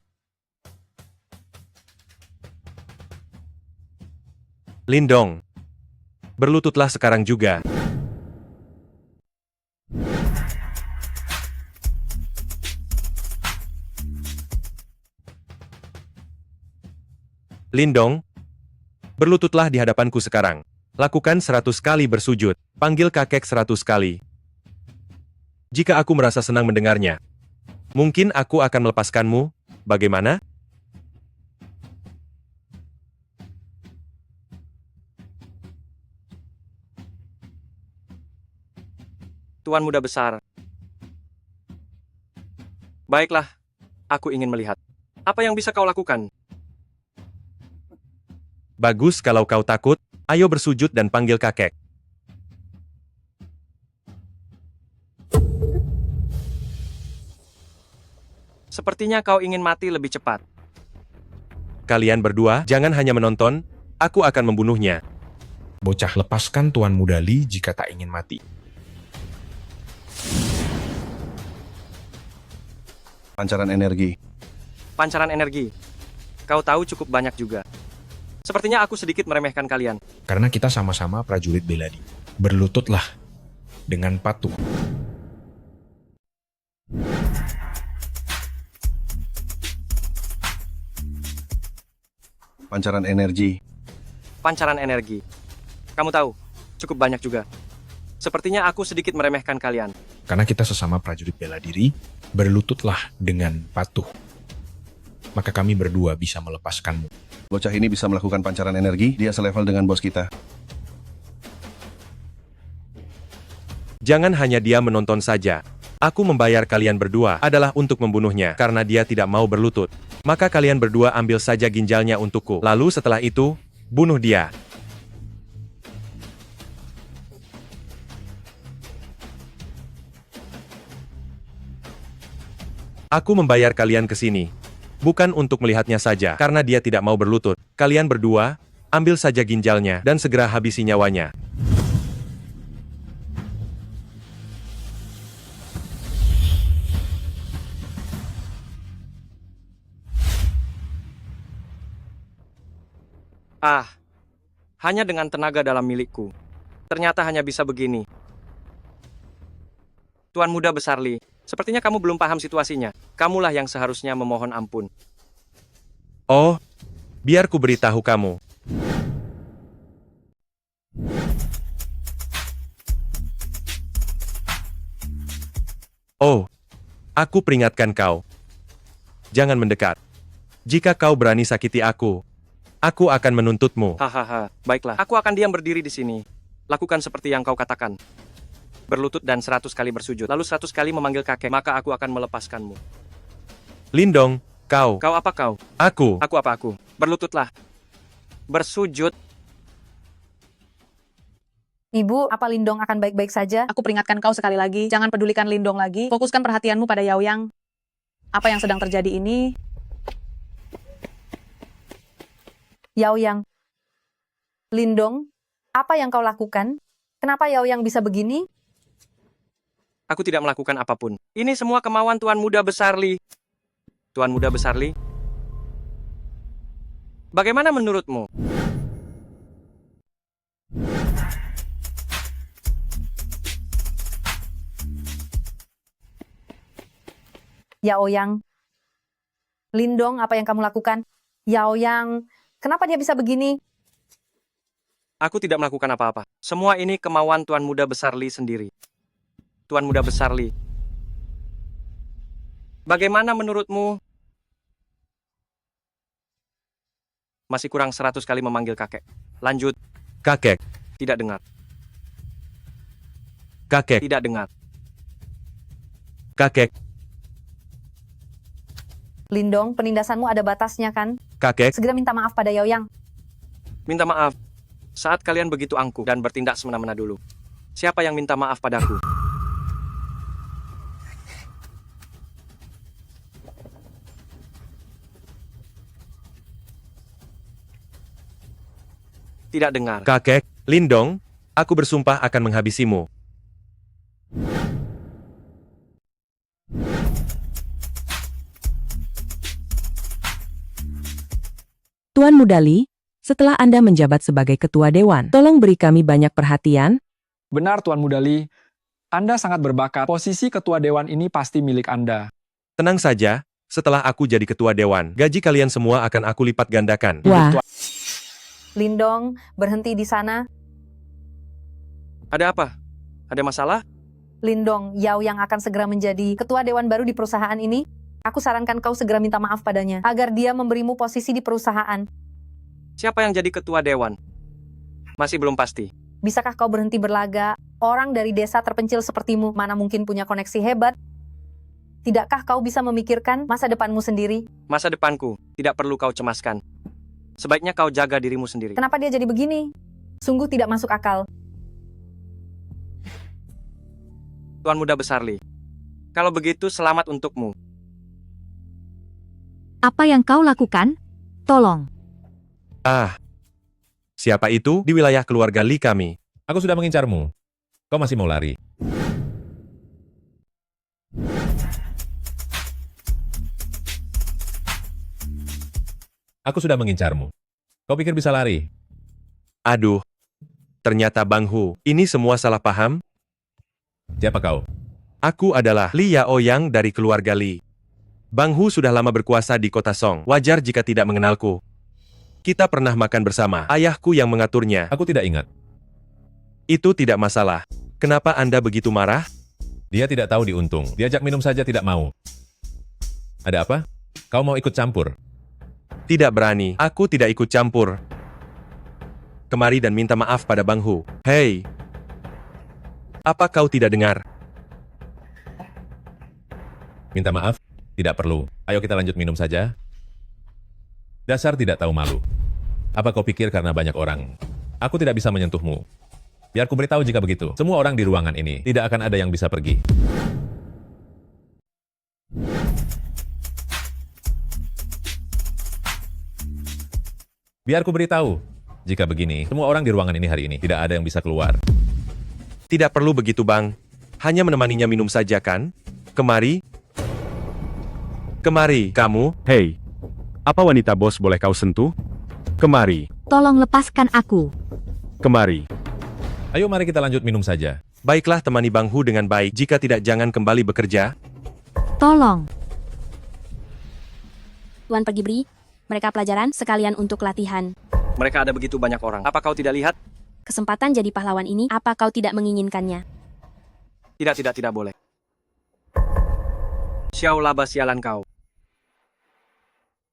Lindong, berlututlah sekarang juga. Lindong, berlututlah di hadapanku sekarang. Lakukan 100 kali bersujud. Panggil kakek 100 kali. Jika aku merasa senang mendengarnya, mungkin aku akan melepaskanmu. Bagaimana? Tuan muda besar. Baiklah, aku ingin melihat. Apa yang bisa kau lakukan? Bagus kalau kau takut, ayo bersujud dan panggil kakek. Sepertinya kau ingin mati lebih cepat. Kalian berdua, jangan hanya menonton, aku akan membunuhnya. Bocah, lepaskan Tuan Muda Li jika tak ingin mati. Pancaran energi. Pancaran energi. Kau tahu cukup banyak juga. Sepertinya aku sedikit meremehkan kalian. Karena kita sama-sama prajurit bela diri. Berlututlah dengan patuh. Pancaran energi. Pancaran energi. Kamu tahu, cukup banyak juga. Sepertinya aku sedikit meremehkan kalian. Karena kita sesama prajurit bela diri, berlututlah dengan patuh. Maka kami berdua bisa melepaskanmu. Bocah ini bisa melakukan pancaran energi, dia selevel dengan bos kita. Jangan hanya dia menonton saja. Aku membayar kalian berdua adalah untuk membunuhnya karena dia tidak mau berlutut. Maka kalian berdua ambil saja ginjalnya untukku. Lalu setelah itu, bunuh dia. Aku membayar kalian ke sini. Bukan untuk melihatnya saja, karena dia tidak mau berlutut. Kalian berdua, ambil saja ginjalnya dan segera habisi nyawanya. Ah, hanya dengan tenaga dalam milikku. Ternyata hanya bisa begini. Tuan muda besar Li, sepertinya kamu belum paham situasinya. Kamulah yang seharusnya memohon ampun. Oh, biar ku beritahu kamu. Oh, aku peringatkan kau. Jangan mendekat. Jika kau berani sakiti aku akan menuntutmu. Hahaha, baiklah. Aku akan diam berdiri di sini. Lakukan seperti yang kau katakan. Berlutut dan 100 kali bersujud. Lalu 100 kali memanggil kakek, maka aku akan melepaskanmu. Lindong, kau. Kau apa kau? Aku. Aku apa aku? Berlututlah. Bersujud. Ibu, apa Lindong akan baik-baik saja? Aku peringatkan kau sekali lagi, jangan pedulikan Lindong lagi. Fokuskan perhatianmu pada Yao Yang. Apa yang sedang terjadi ini Yao Yang. Lindong, apa yang kau lakukan? Kenapa Yao Yang bisa begini? Aku tidak melakukan apapun. Ini semua kemauan Tuan Muda Besar Li. Tuan Muda Besar Li, bagaimana menurutmu? Yao Yang. Lindong, apa yang kamu lakukan? Yao Yang, kenapa dia bisa begini? Aku tidak melakukan apa-apa. Semua ini kemauan Tuan Muda Besar Li sendiri. Tuan Muda Besar Li, bagaimana menurutmu? Masih kurang 100 kali memanggil kakek. Lanjut. Kakek, Tidak dengar. kakek, Tidak dengar. kakek, Lindong, penindasanmu ada batasnya kan? kakek. Segera minta maaf pada Yao Yang. Minta maaf. Saat kalian begitu angkuh dan bertindak semena-mena dulu. Siapa yang minta maaf padaku? Tidak dengar. Kakek, Lindong, aku bersumpah akan menghabisimu. Tuan Muda Li, setelah Anda menjabat sebagai Ketua Dewan, tolong beri kami banyak perhatian. Benar Tuan Muda Li, Anda sangat berbakat. Posisi Ketua Dewan ini pasti milik Anda. Tenang saja, setelah aku jadi Ketua Dewan, gaji kalian semua akan aku lipat gandakan. Wah, Lindong, berhenti di sana. Ada apa? Ada masalah? Lindong, Yao Yang akan segera menjadi Ketua Dewan baru di perusahaan ini. Aku sarankan kau segera minta maaf padanya, agar dia memberimu posisi di perusahaan. Siapa yang jadi ketua dewan? Masih belum pasti. Bisakah kau berhenti berlaga? Orang dari desa terpencil sepertimu, mana mungkin punya koneksi hebat? Tidakkah kau bisa memikirkan masa depanmu sendiri? Masa depanku, tidak perlu kau cemaskan. Sebaiknya kau jaga dirimu sendiri. Kenapa dia jadi begini? Sungguh tidak masuk akal. Tuan Muda Besar Li, kalau begitu selamat untukmu. Apa yang kau lakukan? Tolong. Ah, siapa itu di wilayah keluarga Li kami? Aku sudah mengincarmu. Kau masih mau lari. Aku sudah mengincarmu. Kau pikir bisa lari? Aduh, ternyata Bang Hu, ini semua salah paham? Siapa kau? Aku adalah Li Yao Yang dari keluarga Li. Bang Hu sudah lama berkuasa di kota Song. Wajar jika tidak mengenalku. Kita pernah makan bersama. Ayahku yang mengaturnya. Aku tidak ingat. Itu tidak masalah. Kenapa Anda begitu marah? Dia tidak tahu diuntung. Diajak minum saja tidak mau. Ada apa? Kau mau ikut campur? Tidak berani. Aku tidak ikut campur. Kemari dan minta maaf pada Bang Hu. Hei! Apa kau tidak dengar? Minta maaf? Tidak perlu. Ayo kita lanjut minum saja. Dasar tidak tahu malu. Apa kau pikir karena banyak orang? Aku tidak bisa menyentuhmu. Biar ku beritahu jika begitu. Semua orang di ruangan ini tidak akan ada yang bisa pergi. Biar ku beritahu. Jika begini, semua orang di ruangan ini hari ini tidak ada yang bisa keluar. Tidak perlu begitu, Bang. Hanya menemaninya minum saja, kan? Kemari. Kemari, kamu. Hei, apa wanita bos boleh kau sentuh? Kemari, Tolong lepaskan aku. kemari. Ayo mari kita lanjut minum saja. Baiklah temani Bang Hu dengan baik. Jika tidak jangan kembali bekerja. Tolong. Tuan pergi beri mereka pelajaran sekalian untuk latihan. Mereka ada begitu banyak orang. Apa kau tidak lihat? Kesempatan jadi pahlawan ini, apa kau tidak menginginkannya? Tidak boleh. Xiao laba sialan kau.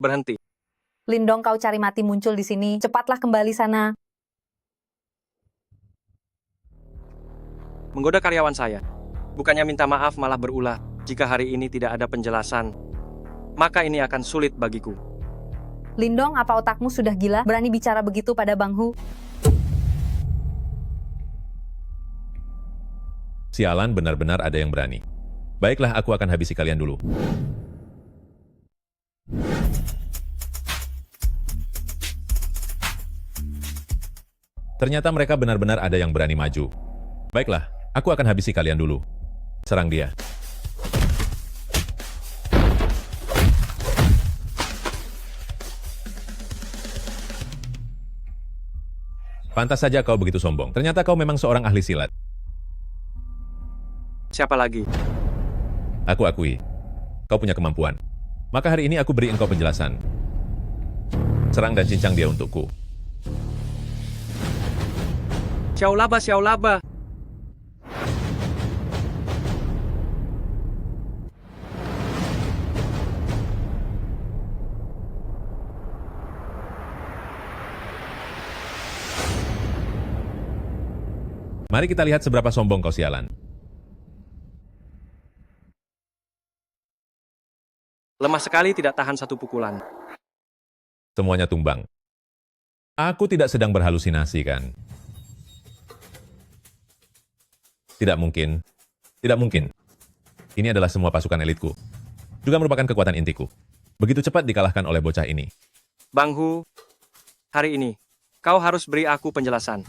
Berhenti. Lindong, kau cari mati muncul di sini. Cepatlah kembali sana. Menggoda karyawan saya. Bukannya minta maaf malah berulah. Jika hari ini tidak ada penjelasan, maka ini akan sulit bagiku. Lindong, apa otakmu sudah gila? Berani bicara begitu pada Bang Hu? Sialan, benar-benar ada yang berani. Baiklah, aku akan habisi kalian dulu. Ternyata mereka benar-benar ada yang berani maju. Baiklah, aku akan habisi kalian dulu. Serang dia. Pantas saja kau begitu sombong. Ternyata kau memang seorang ahli silat. Siapa lagi? Aku akui. Kau punya kemampuan. Maka hari ini aku beri engkau penjelasan. Serang dan cincang dia untukku. Xiao laba, xiao laba. Mari kita lihat seberapa sombong kau sialan. Lemah sekali tidak tahan satu pukulan. Semuanya tumbang. Aku tidak sedang berhalusinasi, kan? Tidak mungkin. Tidak mungkin. Ini adalah semua pasukan elitku. Juga merupakan kekuatan intiku. Begitu cepat dikalahkan oleh bocah ini. Bang Hu, hari ini, kau harus beri aku penjelasan.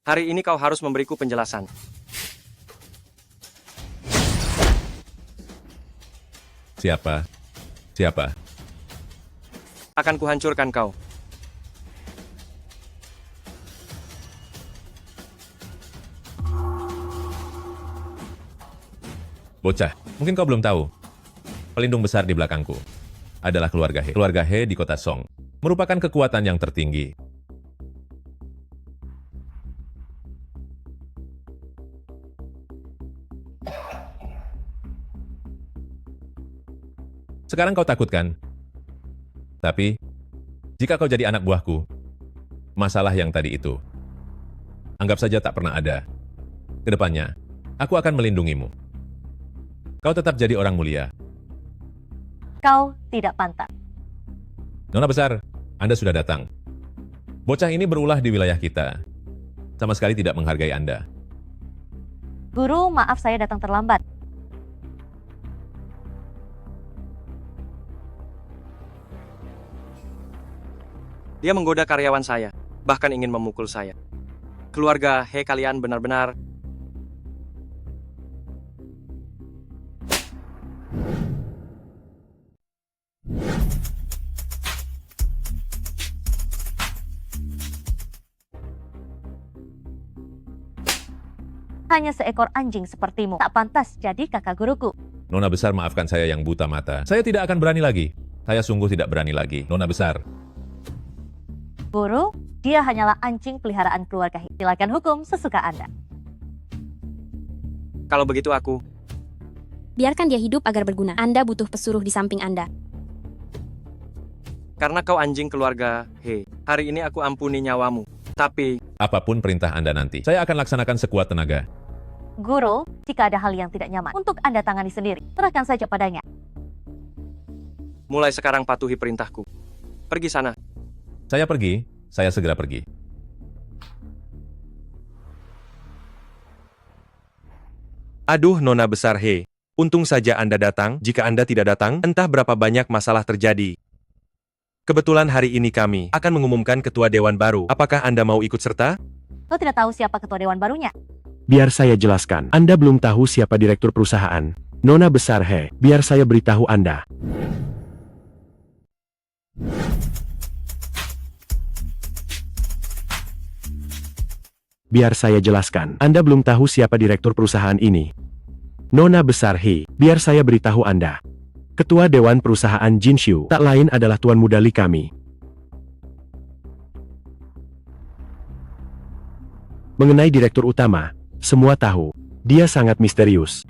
Hari ini kau harus memberiku penjelasan. Siapa? Siapa? Akan kuhancurkan kau. Bocah, mungkin kau belum tahu. Pelindung besar di belakangku adalah keluarga He. Keluarga He di kota Song merupakan kekuatan yang tertinggi. Sekarang kau takut kan? Tapi, jika kau jadi anak buahku, masalah yang tadi itu, anggap saja tak pernah ada. Kedepannya, aku akan melindungimu. Kau tetap jadi orang mulia. Kau tidak pantas. Nona besar, Anda sudah datang. Bocah ini berulah di wilayah kita. Sama sekali tidak menghargai Anda. Guru, maaf saya datang terlambat. Dia menggoda karyawan saya, bahkan ingin memukul saya. Keluarga He kalian benar-benar... Hanya seekor anjing sepertimu. Tak pantas jadi kakak guruku. Nona besar, maafkan saya yang buta mata. Saya tidak akan berani lagi. Saya sungguh tidak berani lagi. Nona besar. Guru, dia hanyalah anjing peliharaan keluarga He. Silakan hukum sesuka Anda. Kalau begitu aku... Biarkan dia hidup agar berguna. Anda butuh pesuruh di samping Anda. Karena kau anjing keluarga He, hari ini aku ampuni nyawamu. Tapi... Apapun perintah Anda nanti, saya akan laksanakan sekuat tenaga. Guru, jika ada hal yang tidak nyaman, untuk Anda tangani sendiri. Serahkan saja padanya. Mulai sekarang patuhi perintahku. Pergi sana. Saya pergi, saya segera pergi. Aduh Nona besar He, untung saja Anda datang. Jika Anda tidak datang, entah berapa banyak masalah terjadi. Kebetulan hari ini kami akan mengumumkan ketua dewan baru. Apakah Anda mau ikut serta? Kau tidak tahu siapa ketua dewan barunya? Biar saya jelaskan. Anda belum tahu siapa direktur perusahaan. Nona besar He, biar saya beritahu Anda. Biar saya jelaskan. Anda belum tahu siapa direktur perusahaan ini. Nona besar He, biar saya beritahu Anda. Ketua Dewan Perusahaan Jinshu tak lain adalah Tuan Muda Li kami. Mengenai direktur utama, semua tahu, dia sangat misterius.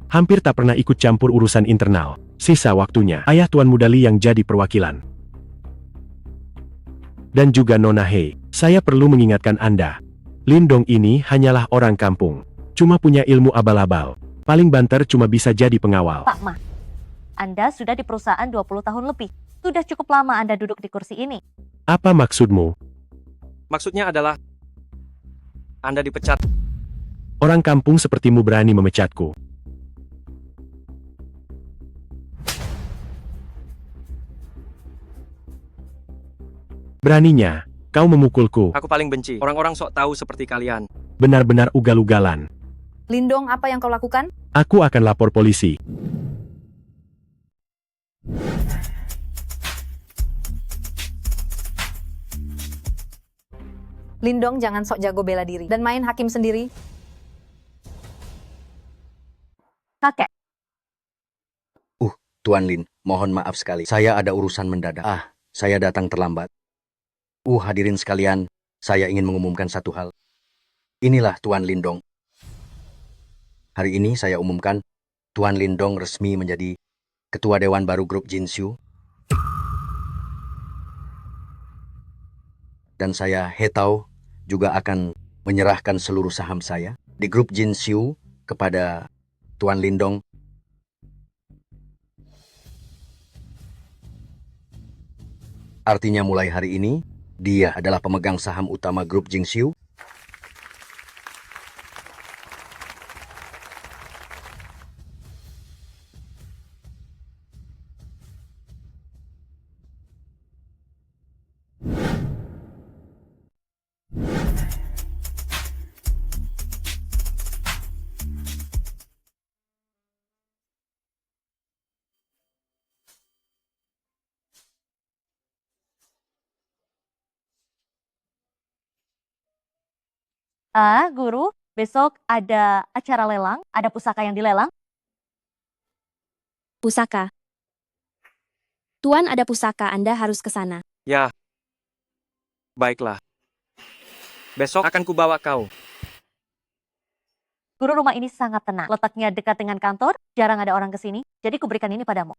Hampir tak pernah ikut campur urusan internal. Sisa waktunya, ayah Tuan Muda Li yang jadi perwakilan. Dan juga Nona He, saya perlu mengingatkan Anda. Lindong ini hanyalah orang kampung. Cuma punya ilmu abal-abal. Paling banter cuma bisa jadi pengawal. Pak Ma, Anda sudah di perusahaan 20 tahun lebih. Sudah cukup lama Anda duduk di kursi ini. Apa maksudmu? Maksudnya adalah... Anda dipecat. Orang kampung sepertimu berani memecatku. Beraninya, kau memukulku. Aku paling benci orang-orang sok tahu seperti kalian. Benar-benar ugal-ugalan. Lindong, apa yang kau lakukan? Aku akan lapor polisi. Lindong, jangan sok jago bela diri dan main hakim sendiri. Kakek, Tuan Lin, mohon maaf sekali. Saya ada urusan mendadak. Saya datang terlambat. Hadirin sekalian, saya ingin mengumumkan satu hal. Inilah Tuan Lindong. Hari ini saya umumkan, Tuan Lindong resmi menjadi Ketua Dewan baru grup Jinshu. Dan saya, Hetao, juga akan menyerahkan seluruh saham saya di grup Jinshu kepada Tuan Lindong. Artinya mulai hari ini, dia adalah pemegang saham utama grup Jinshu. Guru, besok ada acara lelang, ada pusaka yang dilelang. Pusaka. Tuan, ada pusaka, Anda harus ke sana. Ya. Baiklah. Besok akan kubawa kau. Guru, rumah ini sangat tenang. Letaknya dekat dengan kantor, jarang ada orang ke sini, jadi kuberikan ini padamu.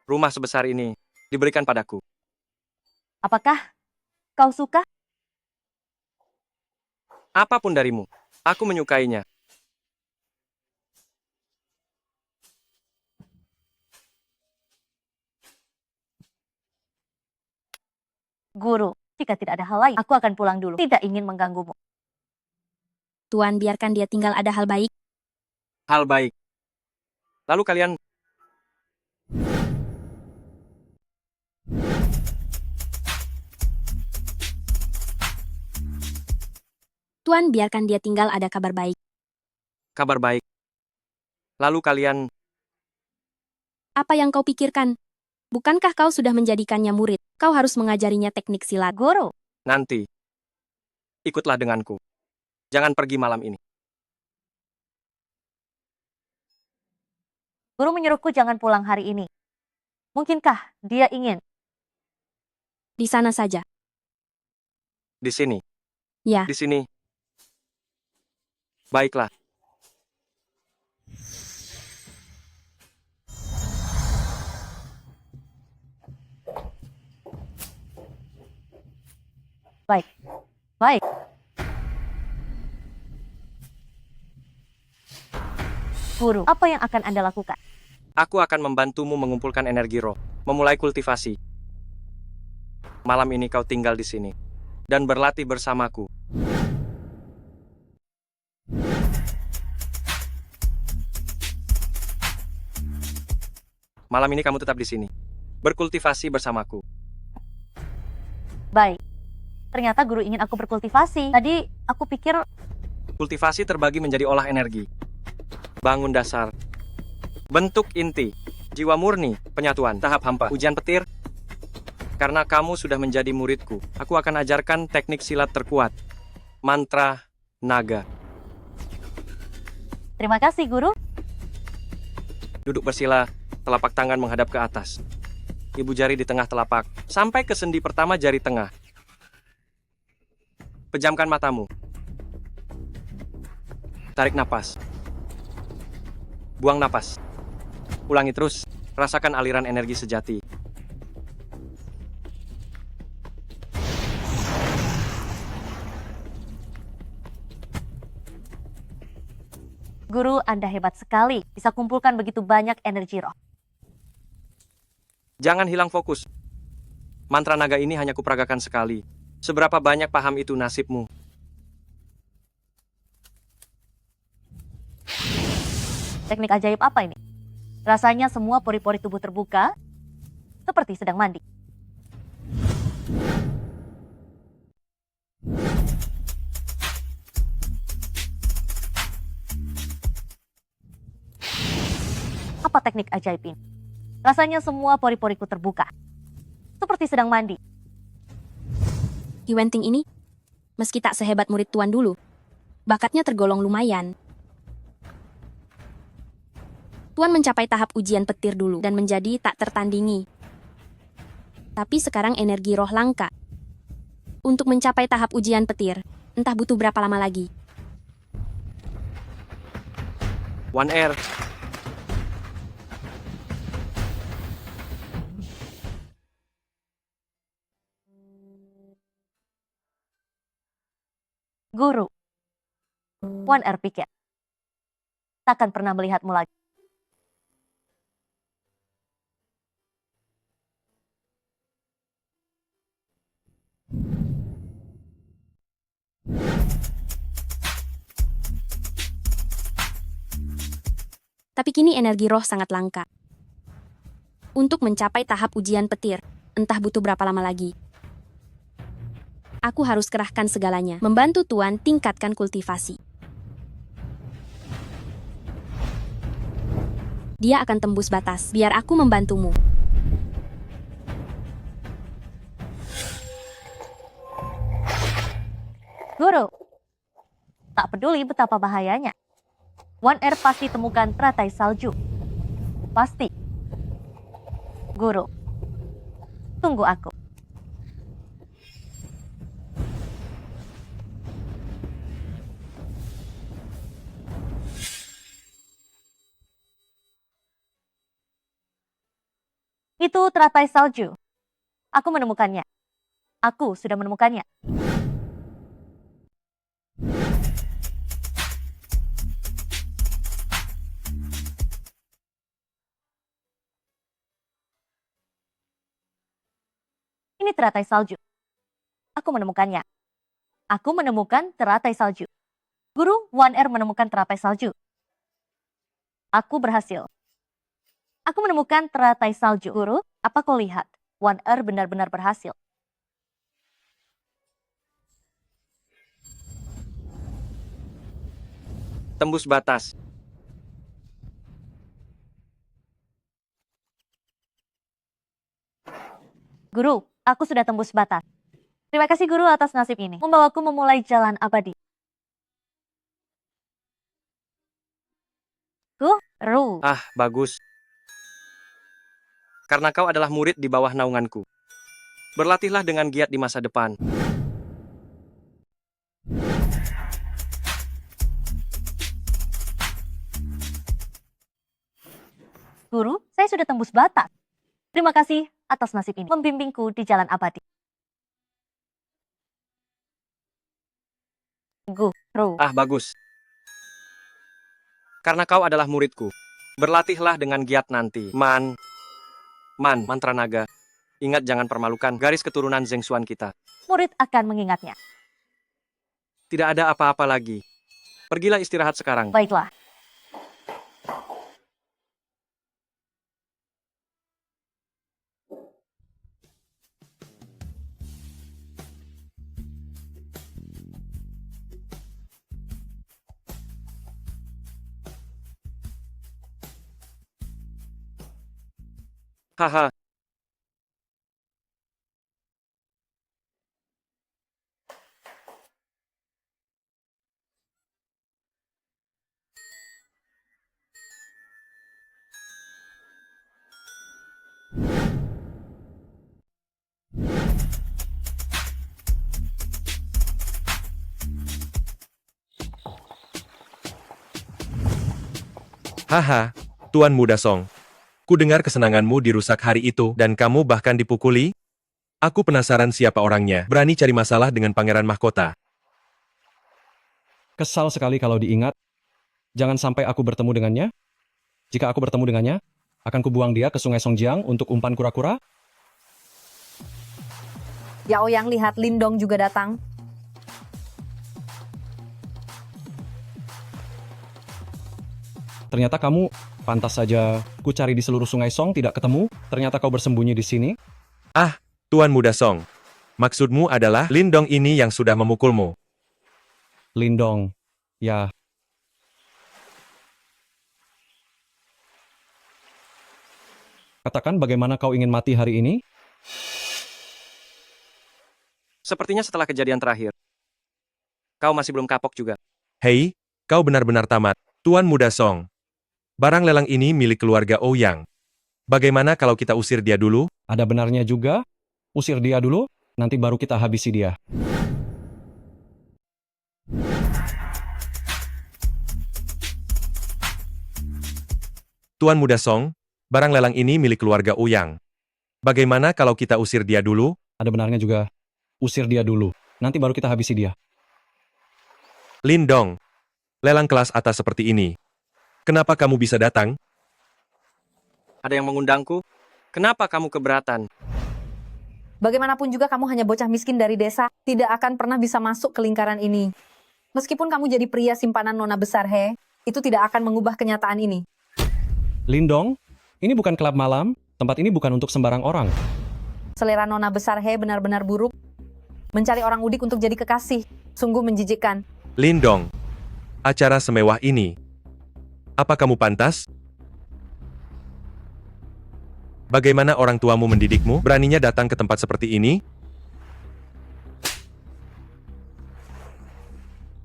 Rumah sebesar ini diberikan padaku. Apakah kau suka? Apapun darimu, aku menyukainya. Guru, jika tidak ada hal lain, aku akan pulang dulu. Tidak ingin mengganggumu. Tuan, biarkan dia tinggal, ada hal baik. Hal baik. Lalu kalian... Tuan, biarkan dia tinggal, ada kabar baik. Kabar baik. Lalu kalian... Apa yang kau pikirkan? Bukankah kau sudah menjadikannya murid? Kau harus mengajarinya teknik silat. Guru. Nanti. Ikutlah denganku. Jangan pergi malam ini. Guru menyuruhku jangan pulang hari ini. Mungkinkah dia ingin? Di sana saja. Di sini. Ya. Di sini. Baiklah. Baik. Baik. Guru, apa yang akan Anda lakukan? Aku akan membantumu mengumpulkan energi roh, memulai kultivasi. Malam ini kau tinggal di sini dan berlatih bersamaku. Malam ini kamu tetap di sini, berkultivasi bersamaku. Baik. Ternyata guru ingin aku berkultivasi. Tadi aku pikir... Kultivasi terbagi menjadi olah energi, bangun dasar, bentuk inti, jiwa murni, penyatuan, tahap hampa, ujian petir. Karena kamu sudah menjadi muridku, aku akan ajarkan teknik silat terkuat, mantra naga. Terima kasih, Guru. Duduk bersila, telapak tangan menghadap ke atas. Ibu jari di tengah telapak, sampai ke sendi pertama jari tengah. Pejamkan matamu. Tarik napas. Buang napas. Ulangi terus, rasakan aliran energi sejati. Guru, Anda hebat sekali. Bisa kumpulkan begitu banyak energi roh. Jangan hilang fokus. Mantra naga ini hanya kuperagakan sekali. Seberapa banyak paham itu nasibmu? Teknik ajaib apa ini? Rasanya semua pori-pori tubuh terbuka, seperti sedang mandi. Apa teknik ajaib ini? Rasanya semua pori-poriku terbuka, seperti sedang mandi. Ki Wenting ini, meski tak sehebat murid Tuan dulu, bakatnya tergolong lumayan. Tuan mencapai tahap ujian petir dulu dan menjadi tak tertandingi. Tapi sekarang energi roh langka. Untuk mencapai tahap ujian petir, entah butuh berapa lama lagi. One Air. Guru, One Air pikir, takkan pernah melihatmu lagi. Tapi kini energi roh sangat langka. Untuk mencapai tahap ujian petir, entah butuh berapa lama lagi. Aku harus kerahkan segalanya, membantu Tuan tingkatkan kultivasi. Dia akan tembus batas, biar aku membantumu. Guru, tak peduli betapa bahayanya. One Air pasti temukan teratai salju. Pasti. Guru, tunggu aku. Itu teratai salju. Aku menemukannya. Aku sudah menemukannya. Ini teratai salju. Aku menemukannya. Aku menemukan teratai salju. Guru, One Air menemukan teratai salju. Aku berhasil. Aku menemukan teratai salju. Guru, apa kau lihat? One Air benar-benar berhasil. Tembus batas. Guru, aku sudah tembus batas. Terima kasih guru atas nasib ini. Membawaku memulai jalan abadi. Guru. Ah, bagus. Karena kau adalah murid di bawah naunganku. Berlatihlah dengan giat di masa depan. Guru, saya sudah tembus batas. Terima kasih atas nasib ini. Membimbingku di jalan abadi. Guru. Ah, bagus. Karena kau adalah muridku. Berlatihlah dengan giat nanti. Mantra naga. Ingat jangan permalukan garis keturunan Zhengxuan kita. Murid akan mengingatnya. Tidak ada apa-apa lagi. Pergilah istirahat sekarang. Baiklah. Haha. Haha, Tuan Muda Song. Ku dengar kesenanganmu dirusak hari itu dan kamu bahkan dipukuli? Aku penasaran siapa orangnya, berani cari masalah dengan pangeran mahkota. Kesal sekali kalau diingat. Jangan sampai aku bertemu dengannya. Jika aku bertemu dengannya, akan kubuang dia ke sungai Songjiang untuk umpan kura-kura. Yao Yang lihat Lindong juga datang. Ternyata kamu, pantas saja ku cari di seluruh Sungai Song tidak ketemu. Ternyata kau bersembunyi di sini. Ah, Tuan Muda Song. Maksudmu adalah Lindong ini yang sudah memukulmu. Lindong. Ya. Katakan bagaimana kau ingin mati hari ini? Sepertinya setelah kejadian terakhir. Kau masih belum kapok juga. Hei, kau benar-benar tamat. Tuan Muda Song. Barang lelang ini milik keluarga Ouyang. Bagaimana kalau kita usir dia dulu? Ada benarnya juga. Usir dia dulu, nanti baru kita habisi dia. Tuan Muda Song, barang lelang ini milik keluarga Ouyang. Bagaimana kalau kita usir dia dulu? Ada benarnya juga. Usir dia dulu, nanti baru kita habisi dia. Lindong, lelang kelas atas seperti ini. Kenapa kamu bisa datang? Ada yang mengundangku? Kenapa kamu keberatan? Bagaimanapun juga kamu hanya bocah miskin dari desa, tidak akan pernah bisa masuk ke lingkaran ini. Meskipun kamu jadi pria simpanan Nona Besar He, itu tidak akan mengubah kenyataan ini. Lindong, ini bukan klub malam, tempat ini bukan untuk sembarang orang. Selera Nona Besar He benar-benar buruk. Mencari orang udik untuk jadi kekasih, sungguh menjijikkan. Lindong, acara semewah ini. Apa kamu pantas? Bagaimana orang tuamu mendidikmu? Beraninya datang ke tempat seperti ini?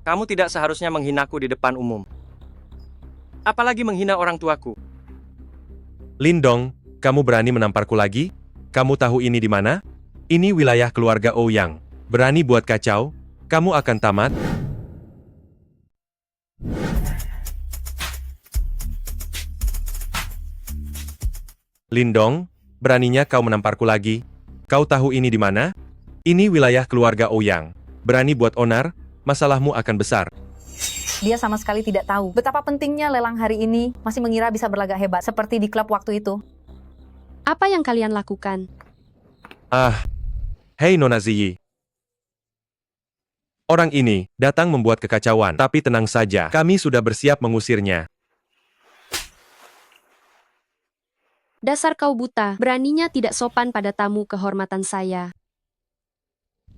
Kamu tidak seharusnya menghinaku di depan umum. Apalagi menghina orang tuaku. Lindong, kamu berani menamparku lagi? Kamu tahu ini di mana? Ini wilayah keluarga Ouyang. Berani buat kacau? Kamu akan tamat. Lindong, beraninya kau menamparku lagi? Kau tahu ini di mana? Ini wilayah keluarga Ouyang. Berani buat onar, masalahmu akan besar. Dia sama sekali tidak tahu betapa pentingnya lelang hari ini, masih mengira bisa berlagak hebat seperti di klub waktu itu. Apa yang kalian lakukan? Hei Nona Ziyi. Orang ini datang membuat kekacauan, tapi tenang saja, kami sudah bersiap mengusirnya. Dasar kau buta, beraninya tidak sopan pada tamu kehormatan saya.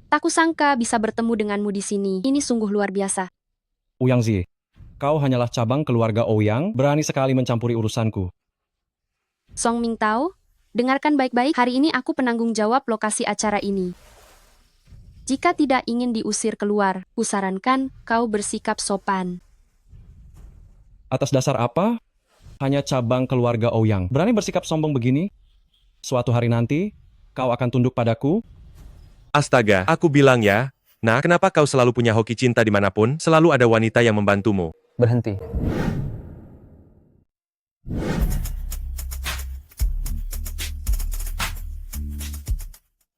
Tak kusangka bisa bertemu denganmu di sini. Ini sungguh luar biasa. Ouyang Zi, kau hanyalah cabang keluarga Ouyang, berani sekali mencampuri urusanku. Song Mingtao, dengarkan baik-baik, hari ini aku penanggung jawab lokasi acara ini. Jika tidak ingin diusir keluar, kusarankan kau bersikap sopan. Atas dasar apa? Hanya cabang keluarga Ouyang. Berani bersikap sombong begini? Suatu hari nanti, kau akan tunduk padaku? Astaga, aku bilang ya. Nah, kenapa kau selalu punya hoki cinta dimanapun? Selalu ada wanita yang membantumu. Berhenti.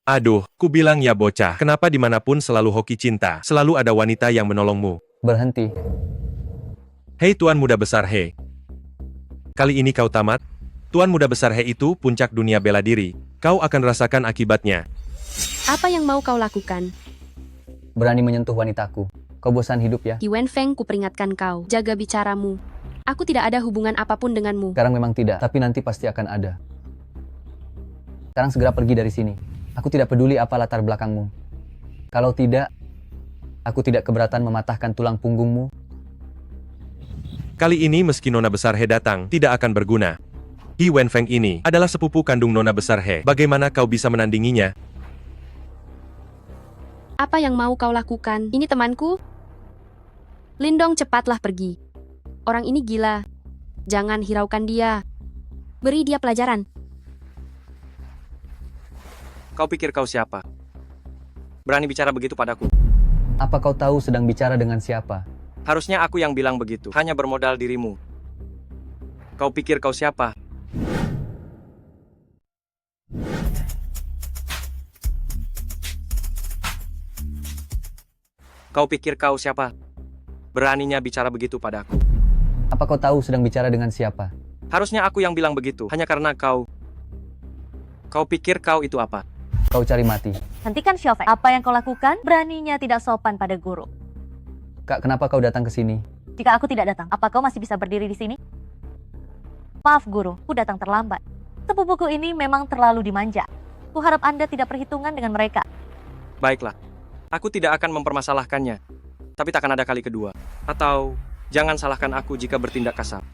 Aduh, ku bilang ya bocah. Kenapa dimanapun selalu hoki cinta? Selalu ada wanita yang menolongmu. Berhenti. Hei Tuan Muda Besar He. Kali ini kau tamat. Tuan Muda Besar He itu puncak dunia bela diri. Kau akan rasakan akibatnya. Apa yang mau kau lakukan? Berani menyentuh wanitaku. Kau bosan hidup ya? Ki Wenfeng, kuperingatkan kau. Jaga bicaramu. Aku tidak ada hubungan apapun denganmu. Sekarang memang tidak, tapi nanti pasti akan ada. Sekarang segera pergi dari sini. Aku tidak peduli apa latar belakangmu. Kalau tidak, aku tidak keberatan mematahkan tulang punggungmu. Kali ini meski Nona Besar He datang, tidak akan berguna. Ki Wenfeng ini adalah sepupu kandung Nona Besar He. Bagaimana kau bisa menandinginya? Apa yang mau kau lakukan? Ini temanku. Lindong, cepatlah pergi. Orang ini gila. Jangan hiraukan dia. Beri dia pelajaran. Kau pikir kau siapa? Berani bicara begitu padaku. Apa kau tahu sedang bicara dengan siapa? Harusnya aku yang bilang begitu, hanya bermodal dirimu. Kau pikir kau siapa? Kau pikir kau siapa? Beraninya bicara begitu padaku. Apa kau tahu sedang bicara dengan siapa? Harusnya aku yang bilang begitu, hanya karena kau... Kau pikir kau itu apa? Kau cari mati. Hentikan Xiaofeng. Apa yang kau lakukan? Beraninya tidak sopan pada guru. Kak, kenapa kau datang ke sini? Jika aku tidak datang, apa kau masih bisa berdiri di sini? Maaf guru, ku datang terlambat. Sepupuku ini memang terlalu dimanja. Kuharap Anda tidak perhitungan dengan mereka. Baiklah, aku tidak akan mempermasalahkannya. Tapi takkan ada kali kedua. Atau, jangan salahkan aku jika bertindak kasar.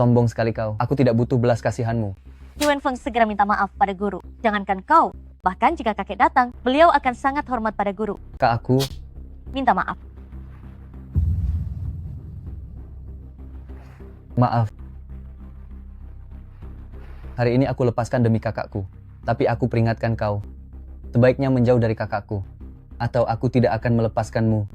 Sombong sekali kau. Aku tidak butuh belas kasihanmu. Yuan Feng segera minta maaf pada guru. Jangankan kau, bahkan jika kakek datang, beliau akan sangat hormat pada guru. Kak, aku Minta maaf. maaf. Hari ini aku lepaskan demi kakakku. Tapi aku peringatkan kau. Sebaiknya menjauh dari kakakku. Atau aku tidak akan melepaskanmu.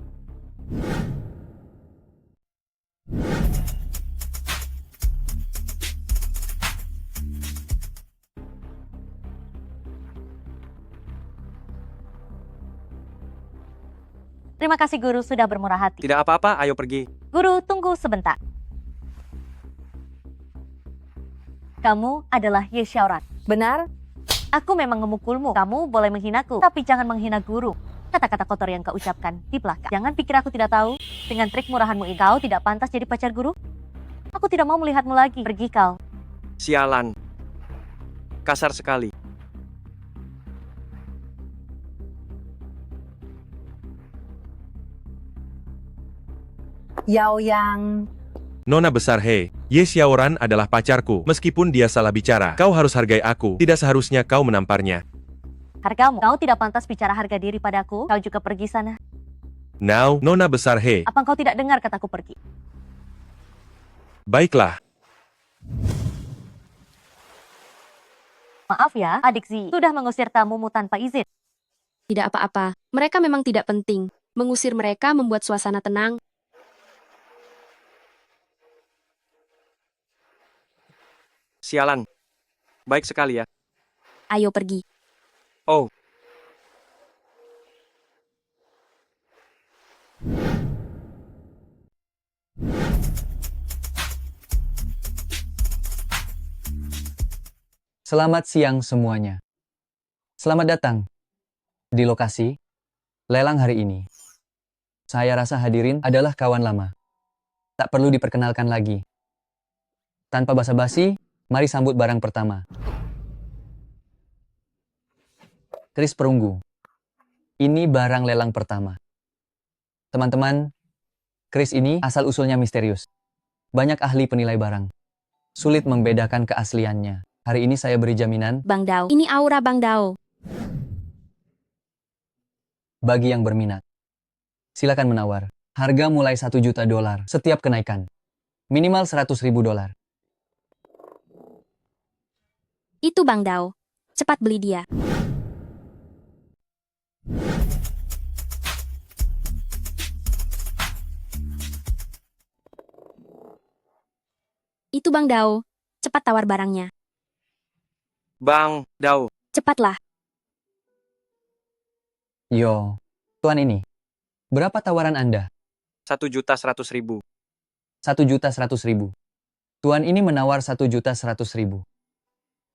Terima kasih guru sudah bermurah hati. Tidak apa-apa, ayo pergi. Guru, tunggu sebentar. Kamu adalah Ye Xiaoran. Benar? Aku memang memukulmu. Kamu boleh menghinaku, tapi jangan menghina guru. Kata-kata kotor yang kau ucapkan di belakang. Jangan pikir aku tidak tahu. Dengan trik murahanmu ini, kau tidak pantas jadi pacar guru. Aku tidak mau melihatmu lagi. Pergi kau. Sialan. Kasar sekali. Yao Yang. Nona besar He, Ye Xiaoran adalah pacarku. Meskipun dia salah bicara, kau harus hargai aku. Tidak seharusnya kau menamparnya. Hargamu. Kau tidak pantas bicara harga diri padaku. Kau juga pergi sana. Now, Nona besar He. Apa kau tidak dengar kataku pergi? Baiklah. Maaf ya, adik Zi. Sudah mengusir tamumu tanpa izin. Tidak apa-apa, mereka memang tidak penting. Mengusir mereka membuat suasana tenang. Sialan. Baik sekali ya. Ayo pergi. Oh. Selamat siang semuanya. Selamat datang di lokasi lelang hari ini. Saya rasa hadirin adalah kawan lama. Tak perlu diperkenalkan lagi. Tanpa basa-basi, mari sambut barang pertama. Keris perunggu. Ini barang lelang pertama. Teman-teman, keris ini asal-usulnya misterius. Banyak ahli penilai barang. Sulit membedakan keasliannya. Hari ini saya beri jaminan Bang Dao, ini aura Bang Dao. bagi yang berminat. Silakan menawar. Harga mulai $1 juta setiap kenaikan. Minimal $100.000. Itu Bang Dao. Cepat beli dia. Itu Bang Dao. Cepat tawar barangnya. Bang Dao. Cepatlah. Yo, tuan ini. Berapa tawaran Anda? $1.100.000. $1.100.000. Tuan ini menawar $1.100.000.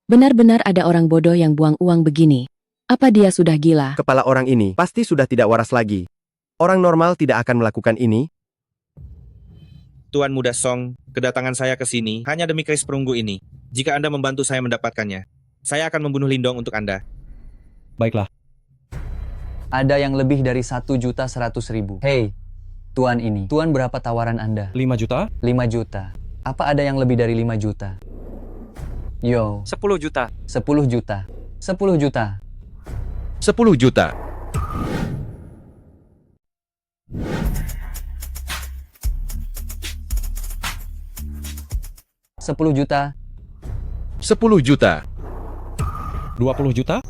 Benar-benar ada orang bodoh yang buang uang begini. Apa dia sudah gila? Kepala orang ini pasti sudah tidak waras lagi. Orang normal tidak akan melakukan ini. Tuan Muda Song, kedatangan saya ke sini hanya demi keris perunggu ini. Jika Anda membantu saya mendapatkannya, saya akan membunuh Lindong untuk Anda. Baiklah. Ada yang lebih dari $1.100.000. Hei, tuan ini. Tuan berapa tawaran Anda? 5 juta? 5 juta. Apa ada yang lebih dari 5 juta? Yo. 10 juta. 10 juta. 10 juta. 10 juta. 10 juta. 10 juta. 20 juta?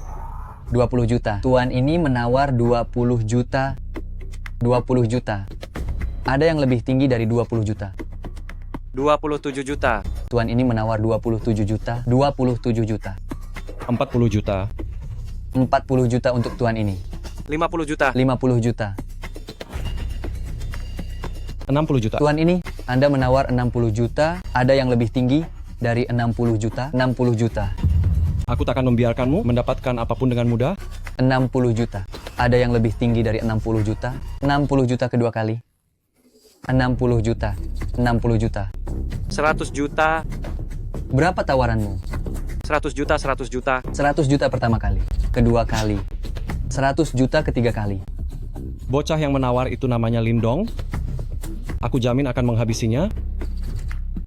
20 juta. Tuan ini menawar 20 juta. 20 juta. Ada yang lebih tinggi dari 20 juta. 27 juta. Tuan ini menawar 27 juta. 27 juta. 40 juta. 40 juta untuk tuan ini. 50 juta. 50 juta. 60 juta. Tuan ini, Anda menawar 60 juta. Ada yang lebih tinggi dari 60 juta. 60 juta. Aku tak akan membiarkanmu mendapatkan apapun dengan mudah. 60 juta. Ada yang lebih tinggi dari 60 juta. 60 juta kedua kali. 60 juta. 60 juta. 100 juta. Berapa tawaranmu? 100 juta, 100 juta. 100 juta pertama kali, kedua kali, 100 juta ketiga kali. Bocah yang menawar itu namanya Lindong. Aku jamin akan menghabisinya.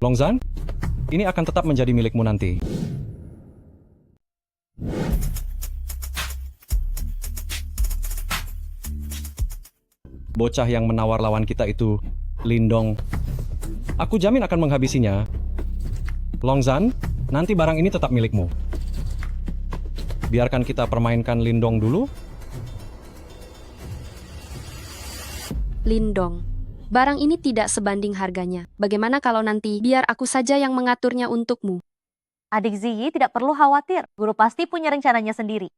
Longzan, ini akan tetap menjadi milikmu nanti. Bocah yang menawar lawan kita itu Lindong. Aku jamin akan menghabisinya. Longzan, nanti barang ini tetap milikmu. Biarkan kita permainkan Lindong dulu. Lindong. Barang ini tidak sebanding harganya. Bagaimana kalau nanti biar aku saja yang mengaturnya untukmu? Adik Ziyi tidak perlu khawatir. Guru pasti punya rencananya sendiri.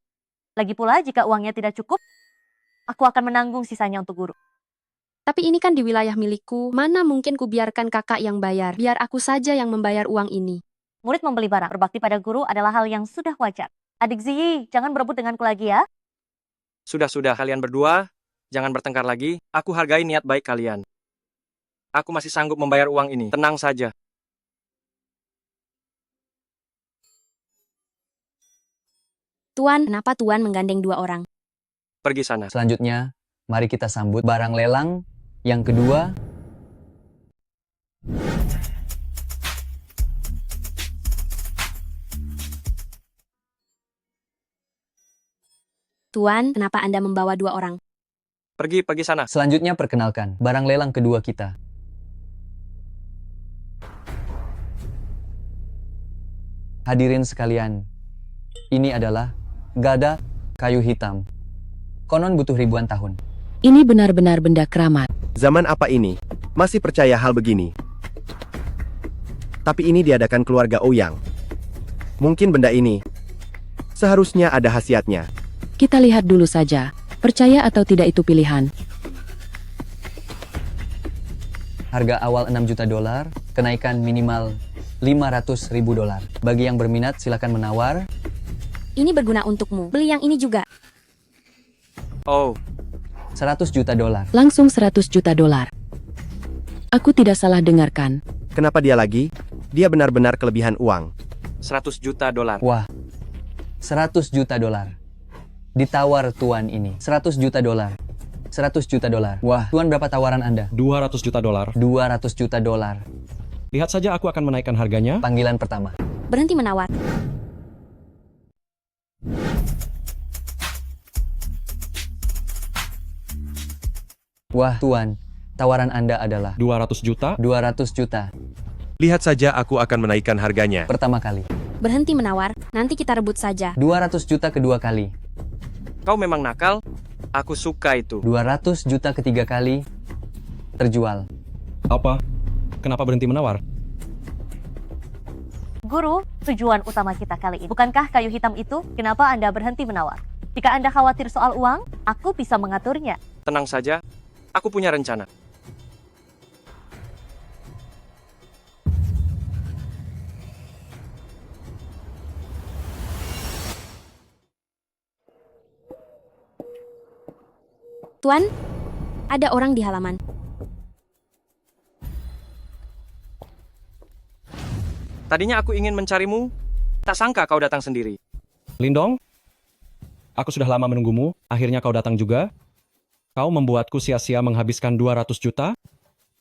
Lagi pula jika uangnya tidak cukup, aku akan menanggung sisanya untuk guru. Tapi ini kan di wilayah milikku. Mana mungkin ku biarkan kakak yang bayar. Biar aku saja yang membayar uang ini. Murid membeli barang, berbakti pada guru adalah hal yang sudah wajar. Adik Ziyi, jangan berebut denganku lagi ya. Sudah, kalian berdua, jangan bertengkar lagi. Aku hargai niat baik kalian. Aku masih sanggup membayar uang ini. Tenang saja. Tuan, kenapa Tuan menggandeng 2 orang? Pergi sana. Selanjutnya, mari kita sambut barang lelang yang kedua. Tuan, kenapa Anda membawa 2 orang? Pergi sana. Selanjutnya perkenalkan, barang lelang kedua kita. Hadirin sekalian, ini adalah gada kayu hitam. Konon butuh ribuan tahun. Ini benar-benar benda keramat. Zaman apa ini? Masih percaya hal begini? Tapi ini diadakan keluarga Ouyang. Mungkin benda ini seharusnya ada khasiatnya. Kita lihat dulu saja. Percaya atau tidak itu pilihan. Harga awal 6 juta dolar, kenaikan minimal 500 ribu dolar. Bagi yang berminat silakan menawar. Ini berguna untukmu. Beli yang ini juga. Oh. 100 juta dolar. Langsung 100 juta dolar. Aku tidak salah dengarkan. Kenapa dia lagi? Dia benar-benar kelebihan uang. 100 juta dolar. Wah. 100 juta dolar. Ditawar tuan ini. 100 juta dolar. 100 juta dolar. Wah, tuan berapa tawaran Anda? 200 juta dolar. 200 juta dolar. Lihat saja aku akan menaikkan harganya. Panggilan pertama. Berhenti menawar. Wah, tuan. Tawaran Anda adalah 200 juta. 200 juta. Lihat saja aku akan menaikkan harganya. Pertama kali. Berhenti menawar. Nanti kita rebut saja. 200 juta kedua kali. Kau memang nakal. Aku suka itu. 200 juta ketiga kali. Terjual. Apa? Kenapa berhenti menawar? Guru, tujuan utama kita kali ini. Bukankah kayu hitam itu? Kenapa Anda berhenti menawar? Jika Anda khawatir soal uang, aku bisa mengaturnya. Tenang saja. Aku punya rencana. Tuan, ada orang di halaman. Tadinya aku ingin mencarimu. Tak sangka kau datang sendiri. Lindong, aku sudah lama menunggumu. Akhirnya kau datang juga. Kau membuatku sia-sia menghabiskan 200 juta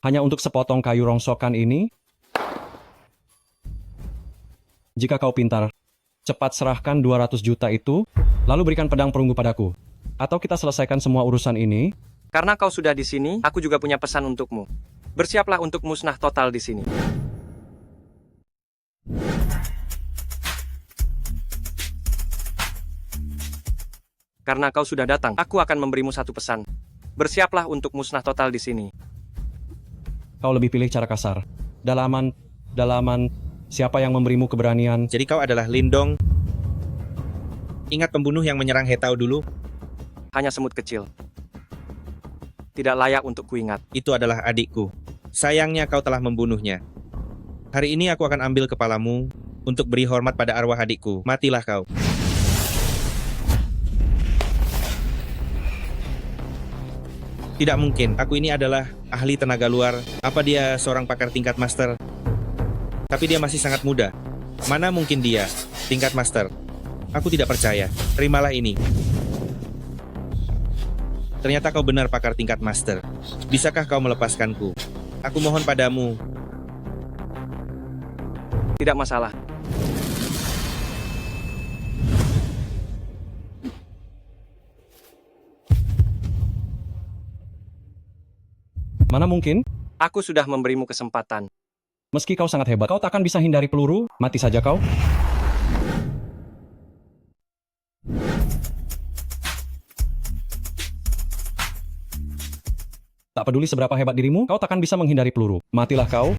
hanya untuk sepotong kayu rongsokan ini. Jika kau pintar, cepat serahkan 200 juta itu, lalu berikan pedang perunggu padaku. Atau kita selesaikan semua urusan ini. Karena kau sudah di sini, aku juga punya pesan untukmu. Bersiaplah untuk musnah total di sini. Karena kau sudah datang, aku akan memberimu satu pesan. Bersiaplah untuk musnah total di sini. Kau lebih pilih cara kasar. Dalaman, siapa yang memberimu keberanian? Jadi kau adalah Lindong. Ingat pembunuh yang menyerang Hetao dulu? Hanya semut kecil. Tidak layak untuk kuingat. Itu adalah adikku. Sayangnya kau telah membunuhnya. Hari ini aku akan ambil kepalamu untuk beri hormat pada arwah adikku. Matilah kau. Tidak mungkin, aku ini adalah ahli tenaga luar. Apa dia seorang pakar tingkat master? Tapi dia masih sangat muda. Mana mungkin dia? Tingkat master. Aku tidak percaya. Terimalah ini. Ternyata kau benar pakar tingkat master. Bisakah kau melepaskanku? Aku mohon padamu. Tidak masalah. Mana mungkin? Aku sudah memberimu kesempatan. Meski kau sangat hebat, kau takkan bisa hindari peluru. Mati saja kau. Tak peduli seberapa hebat dirimu, kau takkan bisa menghindari peluru. Matilah kau.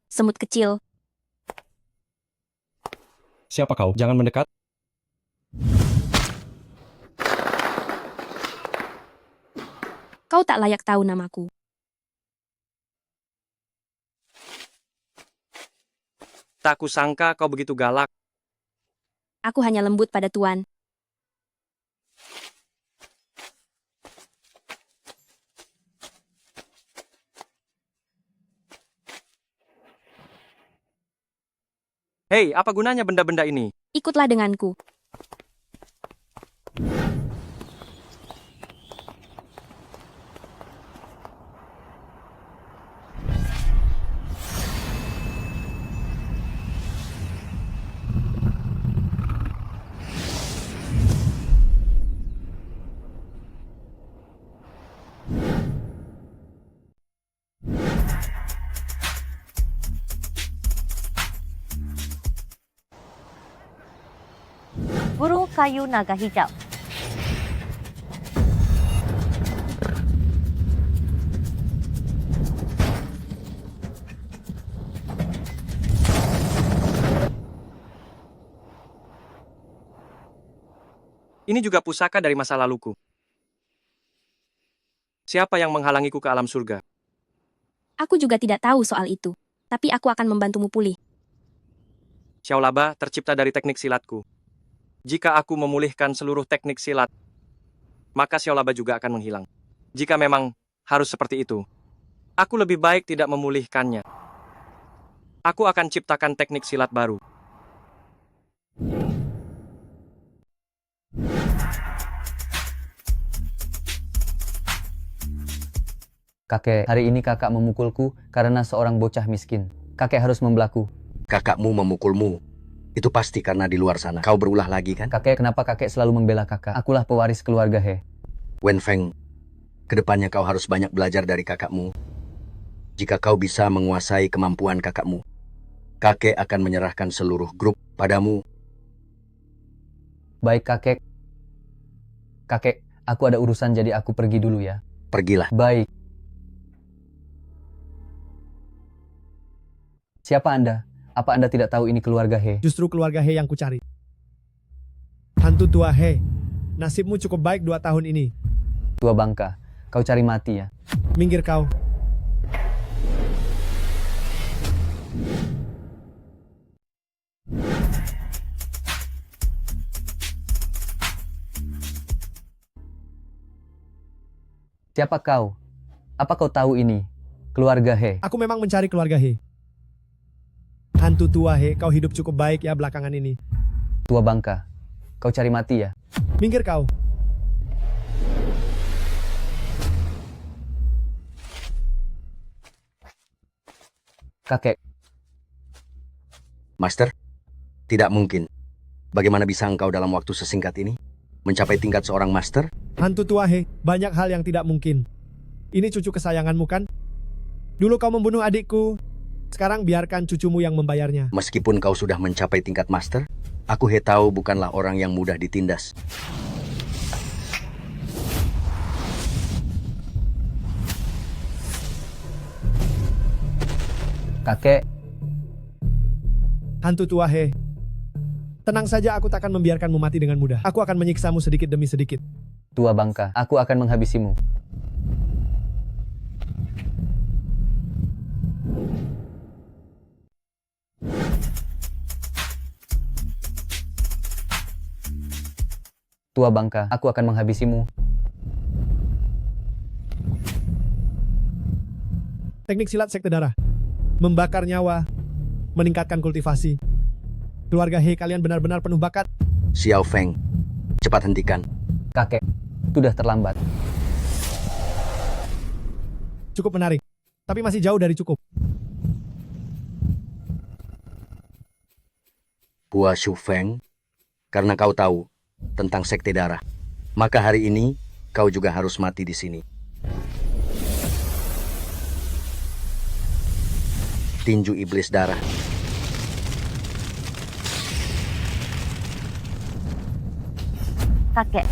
Semut kecil. Siapa kau? Jangan mendekat. Kau tak layak tahu namaku. Tak kusangka kau begitu galak. Aku hanya lembut pada Tuan. Hei, apa gunanya benda-benda ini? Ikutlah denganku. Guru kayu naga hijau. Ini juga pusaka dari masa laluku. Siapa yang menghalangiku ke alam surga? Aku juga tidak tahu soal itu. Tapi aku akan membantumu pulih. Xiaolaba tercipta dari teknik silatku. Jika aku memulihkan seluruh teknik silat, maka Xiaolaba juga akan menghilang. Jika memang harus seperti itu, aku lebih baik tidak memulihkannya. Aku akan ciptakan teknik silat baru. Kakek, hari ini kakak memukulku karena seorang bocah miskin. Kakek harus membelaku. Kakakmu memukulmu. Itu pasti karena di luar sana. Kau berulah lagi kan? Kakek, kenapa kakek selalu membela kakak? Akulah pewaris keluarga He. Wen Feng, kedepannya kau harus banyak belajar dari kakakmu. Jika kau bisa menguasai kemampuan kakakmu, kakek akan menyerahkan seluruh grup padamu. Baik kakek. Kakek, aku ada urusan jadi aku pergi dulu ya. Pergilah. Baik. Siapa Anda? Apa Anda tidak tahu ini keluarga He? Justru keluarga He yang kucari. Hantu tua He, nasibmu cukup baik 2 tahun ini. Tua bangka, kau cari mati ya. Minggir kau. Siapa kau? Apa kau tahu ini? Keluarga He. Aku memang mencari keluarga He. Hantu tua He, kau hidup cukup baik ya belakangan ini. Tua bangka, kau cari mati ya. Minggir kau. Kakek. Master, tidak mungkin. Bagaimana bisa engkau dalam waktu sesingkat ini mencapai tingkat seorang master? Hantu tua He, banyak hal yang tidak mungkin. Ini cucu kesayanganmu kan? Dulu kau membunuh adikku. Sekarang biarkan cucumu yang membayarnya. Meskipun kau sudah mencapai tingkat master, aku He tahu bukanlah orang yang mudah ditindas. Kakek. Hantu tua He. Tenang saja, aku takkan membiarkanmu mati dengan mudah. Aku akan menyiksamu sedikit demi sedikit. Tua bangka, aku akan menghabisimu. Tua bangka, aku akan menghabisimu. Teknik silat sekte darah. Membakar nyawa, meningkatkan kultivasi. Keluarga He, kalian benar-benar penuh bakat. Xiao Feng, cepat hentikan. Kakek, sudah terlambat. Cukup menarik, tapi masih jauh dari cukup. Hua Shu Feng, karena kau tahu tentang sekte darah, maka hari ini kau juga harus mati di sini. Tinju iblis darah. Kakek.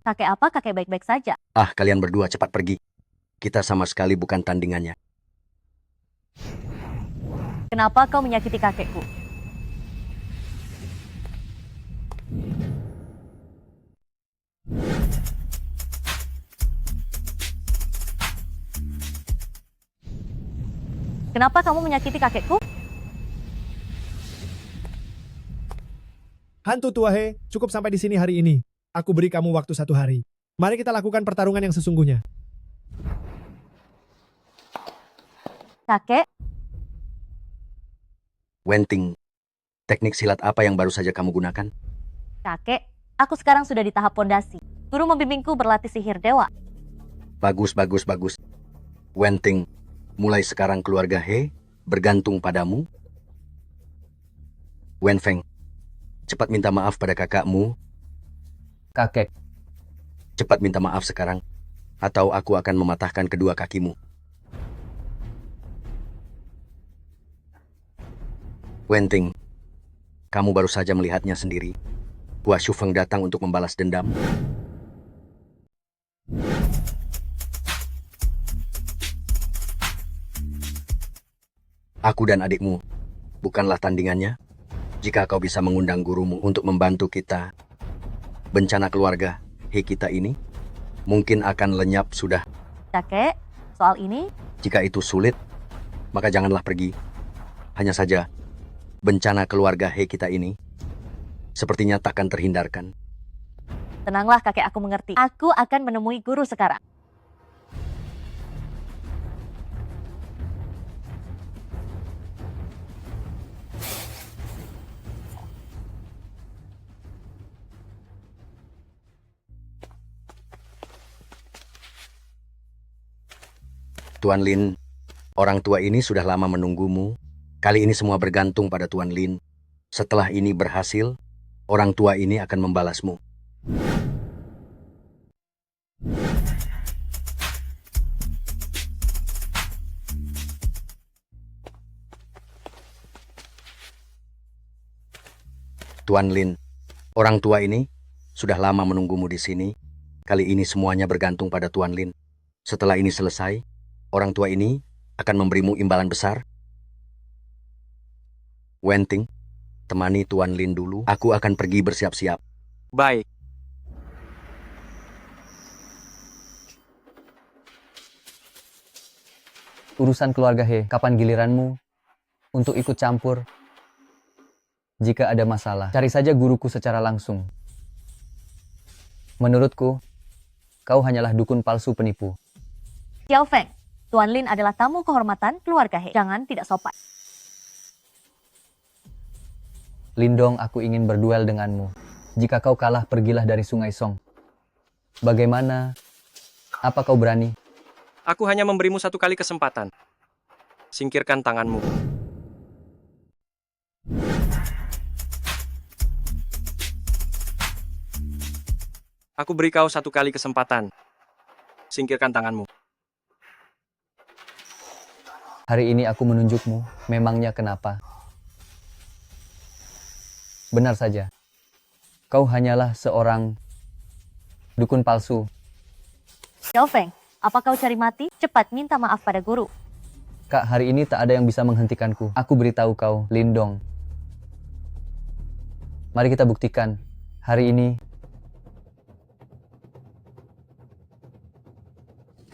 Kakek apa? Kakek baik-baik saja. Ah, kalian berdua cepat pergi. Kita sama sekali bukan tandingannya. Kenapa kau menyakiti kakekku? Kenapa kamu menyakiti kakekku? Hantu tua He, cukup sampai di sini hari ini. Aku beri kamu waktu 1 hari. Mari kita lakukan pertarungan yang sesungguhnya. Kakek, Wenting, teknik silat apa yang baru saja kamu gunakan? kakek, aku sekarang sudah di tahap pondasi. Guru membimbingku berlatih sihir dewa. Bagus, bagus, bagus. Wenting, mulai sekarang keluarga He bergantung padamu. Wenfeng, cepat minta maaf pada kakakmu. Kakek, cepat minta maaf sekarang, atau aku akan mematahkan kedua kakimu. Wenting, kamu baru saja melihatnya sendiri. Hua Shufeng datang untuk membalas dendam. Aku dan adikmu bukanlah tandingannya. Jika kau bisa mengundang gurumu untuk membantu kita, bencana keluarga He kita ini mungkin akan lenyap sudah. Kakek, soal ini, Jika itu sulit, maka janganlah pergi. Hanya saja, bencana keluarga He kita ini sepertinya takkan terhindarkan. tenanglah kakek, aku mengerti. Aku akan menemui guru sekarang. Tuan Lin, orang tua ini sudah lama menunggumu. Kali ini semua bergantung pada Tuan Lin. Setelah ini berhasil, orang tua ini akan membalasmu. Tuan Lin, orang tua ini sudah lama menunggumu di sini. Kali ini semuanya bergantung pada Tuan Lin. Setelah ini selesai, orang tua ini akan memberimu imbalan besar. Wenting, temani Tuan Lin dulu. Aku akan pergi bersiap-siap. Baik. urusan keluarga He, kapan giliranmu untuk ikut campur? Jika ada masalah, cari saja guruku secara langsung. Menurutku, kau hanyalah dukun palsu penipu. Xiao Feng, Tuan Lin adalah tamu kehormatan keluarga He. Jangan tidak sopan. Lindong, aku ingin berduel denganmu. Jika kau kalah, pergilah dari Sungai Song. Bagaimana? Apa kau berani? Aku hanya memberimu 1 kali kesempatan. Singkirkan tanganmu. Aku beri kau 1 kali kesempatan. Singkirkan tanganmu. Hari ini aku menunjukmu, memangnya kenapa? Benar saja. Kau hanyalah seorang dukun palsu. Xiao Feng, apa kau cari mati? Cepat minta maaf pada guru. Kak, hari ini tak ada yang bisa menghentikanku. Aku beritahu kau, Lindong. Mari kita buktikan. Hari ini,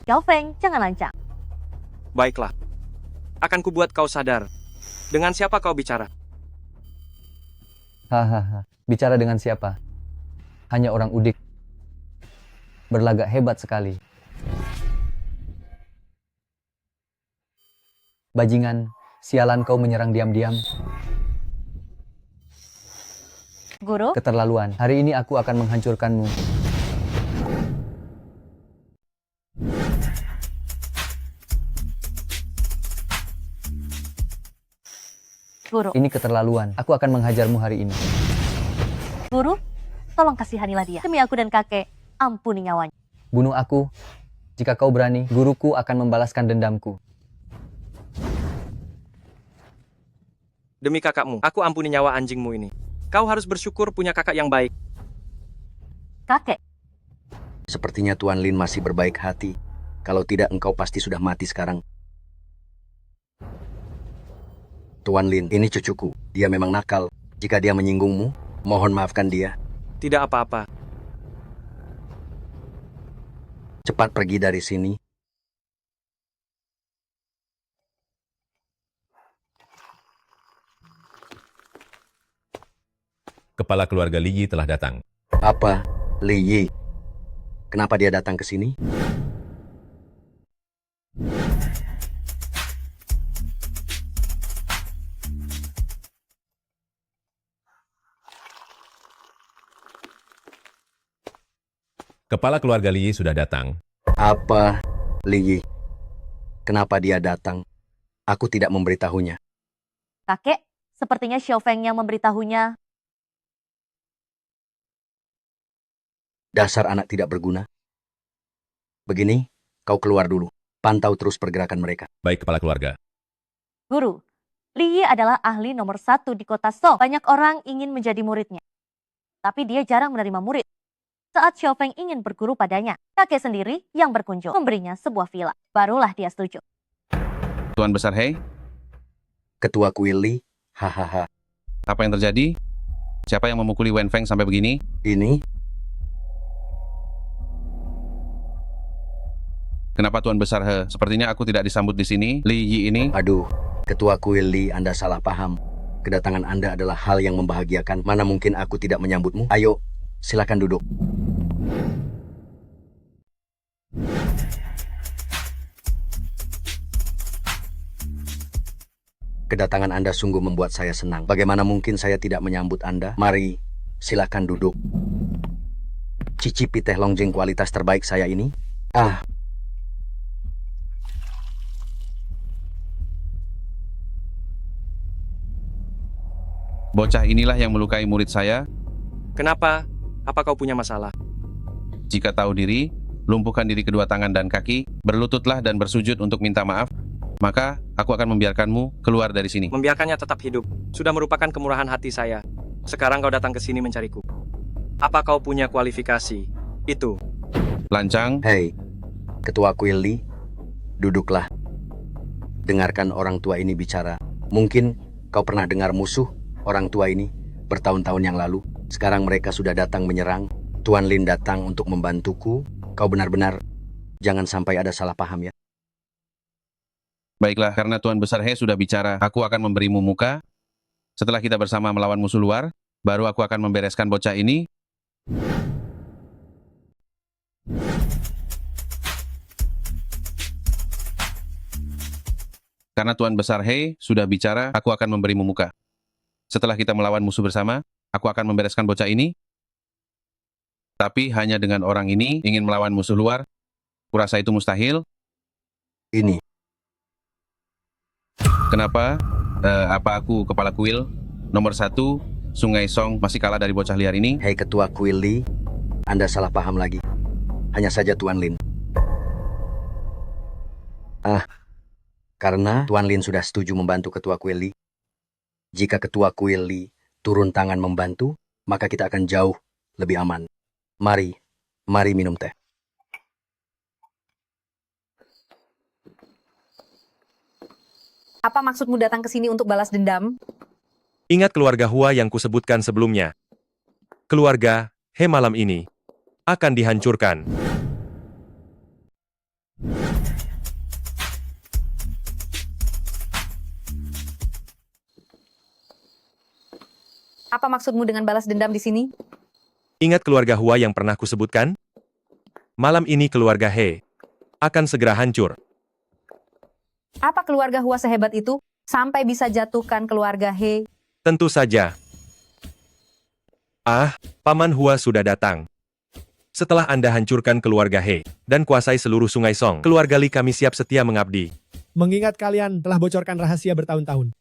Xiao Feng, jangan lancang. Baiklah. Akan kubuat kau sadar Dengan siapa kau bicara? Hahaha, bicara dengan siapa? Hanya orang udik. Berlagak hebat sekali. Bajingan, sialan kau menyerang diam-diam. Guru, Keterlaluan, hari ini aku akan menghancurkanmu. guru, Ini keterlaluan, aku akan menghajarmu hari ini. guru, tolong kasihanilah dia. Demi aku dan kakek, ampuni nyawanya. Bunuh aku. Jika kau berani, guruku akan membalaskan dendamku. Demi kakakmu, aku ampuni nyawa anjingmu ini. Kau harus bersyukur punya kakak yang baik. Kakek, Sepertinya Tuan Lin masih berbaik hati. Kalau tidak, engkau pasti sudah mati sekarang. Tuan Lin, ini cucuku. Dia memang nakal. Jika dia menyinggungmu, mohon maafkan dia. Tidak apa-apa. Cepat pergi dari sini. Kepala keluarga Li Yi telah datang. Apa? Li Yi? Kenapa dia datang ke sini? Kepala keluarga Li Yi sudah datang. Apa? Li Yi? Kenapa dia datang? Aku tidak memberitahunya. kakek, sepertinya Xiao Feng yang memberitahunya. Dasar anak tidak berguna. Begini, kau keluar dulu. Pantau terus pergerakan mereka. Baik, kepala keluarga. Guru, Li Yi adalah ahli nomor 1 di kota Song. Banyak orang ingin menjadi muridnya. Tapi dia jarang menerima murid. Saat Xiao Feng ingin berguru padanya, kakek sendiri yang berkunjung memberinya sebuah villa. Barulah dia setuju. Tuan Besar Hei, Ketua Kuil Li, hahaha. apa yang terjadi? Siapa yang memukuli Wen Feng sampai begini? Ini? Kenapa Tuan Besar He? Sepertinya aku tidak disambut di sini. Li Yi ini... Aduh, Ketua Kuil Li, Anda salah paham. Kedatangan Anda adalah hal yang membahagiakan. Mana mungkin aku tidak menyambutmu? Ayo, silakan duduk. Kedatangan Anda sungguh membuat saya senang. Bagaimana mungkin saya tidak menyambut Anda? Mari, silakan duduk. Cicipi teh longjing kualitas terbaik saya ini. Bocah inilah yang melukai murid saya. Kenapa? Apa kau punya masalah? Jika tahu diri, lumpuhkan diri kedua tangan dan kaki, berlututlah dan bersujud untuk minta maaf. Maka, aku akan membiarkanmu keluar dari sini. Membiarkannya tetap hidup. Sudah merupakan kemurahan hati saya. Sekarang kau datang ke sini mencariku. Apa kau punya kualifikasi? Itu. Lancang. Hei, Ketua Kuil Li, duduklah. Dengarkan orang tua ini bicara. Mungkin kau pernah dengar musuh orang tua ini bertahun-tahun yang lalu. Sekarang mereka sudah datang menyerang. Tuan Lin datang untuk membantuku. Kau benar-benar jangan sampai ada salah paham ya. Baiklah, karena Tuan Besar He sudah bicara, aku akan memberimu muka. Setelah kita bersama melawan musuh luar, baru aku akan membereskan bocah ini. Karena Tuan Besar He sudah bicara, aku akan memberimu muka. Setelah kita melawan musuh bersama, aku akan membereskan bocah ini. Tapi hanya dengan orang ini ingin melawan musuh luar, kurasa itu mustahil. Ini. Kenapa? Apa aku kepala kuil? Nomor 1, Sungai Song masih kalah dari bocah liar ini? Hei Ketua Kuil Li, Anda salah paham lagi. Hanya saja Tuan Lin. Karena Tuan Lin sudah setuju membantu Ketua Kuil Li. Jika Ketua Kuil Li turun tangan membantu, maka kita akan jauh lebih aman. Mari minum teh. Apa maksudmu datang ke sini untuk balas dendam? Ingat keluarga Hua yang kusebutkan sebelumnya. Keluarga He malam ini akan dihancurkan. Apa maksudmu dengan balas dendam di sini? Ingat keluarga Hua yang pernah kusebutkan? Malam ini keluarga He akan segera hancur. Apa keluarga Hua sehebat itu sampai bisa jatuhkan keluarga He? Tentu saja. Ah, Paman Hua sudah datang. Setelah Anda hancurkan keluarga He dan kuasai seluruh Sungai Song, keluarga Li kami siap setia mengabdi. Mengingat kalian telah bocorkan rahasia bertahun-tahun.